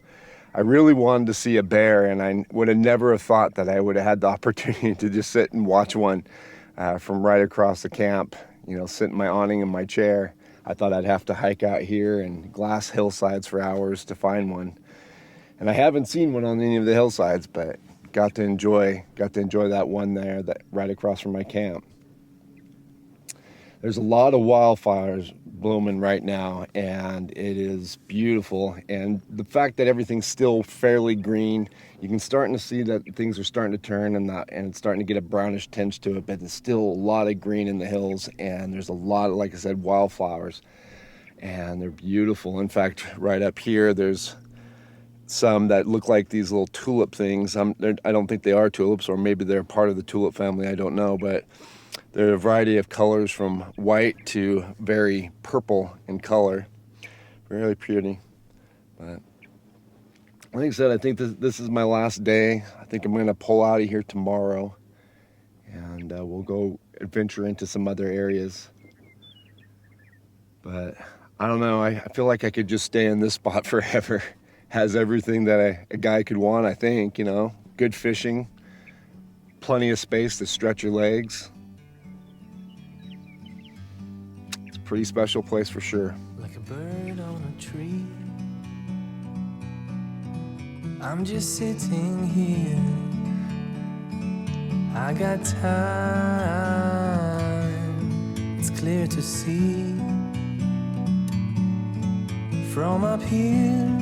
B: I really wanted to see a bear, and I would have never have thought that I would have had the opportunity to just sit and watch one from right across the camp, sit in my awning in my chair. I thought I'd have to hike out here and glass hillsides for hours to find one. And I haven't seen one on any of the hillsides, but got to enjoy that one there that right across from my camp. There's a lot of wildfires blooming right now, and it is beautiful. And the fact that everything's still fairly green, you can start to see that things are starting to turn and it's starting to get a brownish tinge to it, but there's still a lot of green in the hills, and there's a lot of, like I said, wildflowers, and they're beautiful. In fact, right up here, there's some that look like these little tulip things. I don't think they are tulips, or maybe they're part of the tulip family, I don't know, but they're a variety of colors from white to very purple in color. Really pretty. But like I said, I think this is my last day. I think I'm going to pull out of here tomorrow, and we'll go adventure into some other areas. But I don't know, I feel like I could just stay in this spot forever. Has everything that a guy could want, I think, you know. Good fishing, plenty of space to stretch your legs. It's a pretty special place for sure.
C: Like a bird on a tree, I'm just sitting here. I got time, it's clear to see. From up here,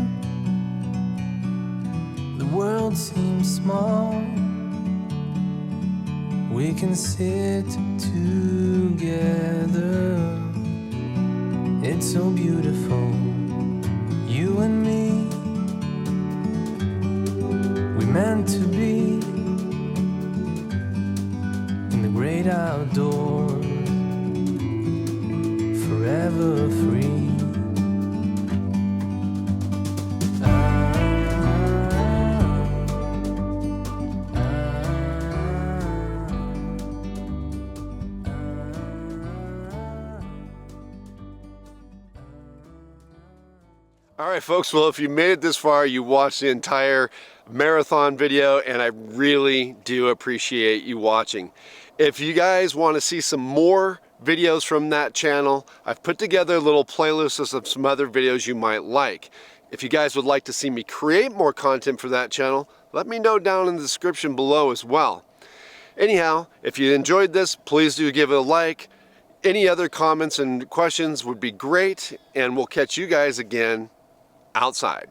C: the world seems small. We can sit together. It's so beautiful, you and me. We meant to be in the great outdoors, forever free.
A: All right, folks, well, if you made it this far, you watched the entire marathon video, and I really do appreciate you watching. If you guys want to see some more videos from that channel, I've put together a little playlist of some other videos you might like. If you guys would like to see me create more content for that channel, let me know down in the description below as well. Anyhow, if you enjoyed this, please do give it a like. Any other comments and questions would be great, and we'll catch you guys again outside.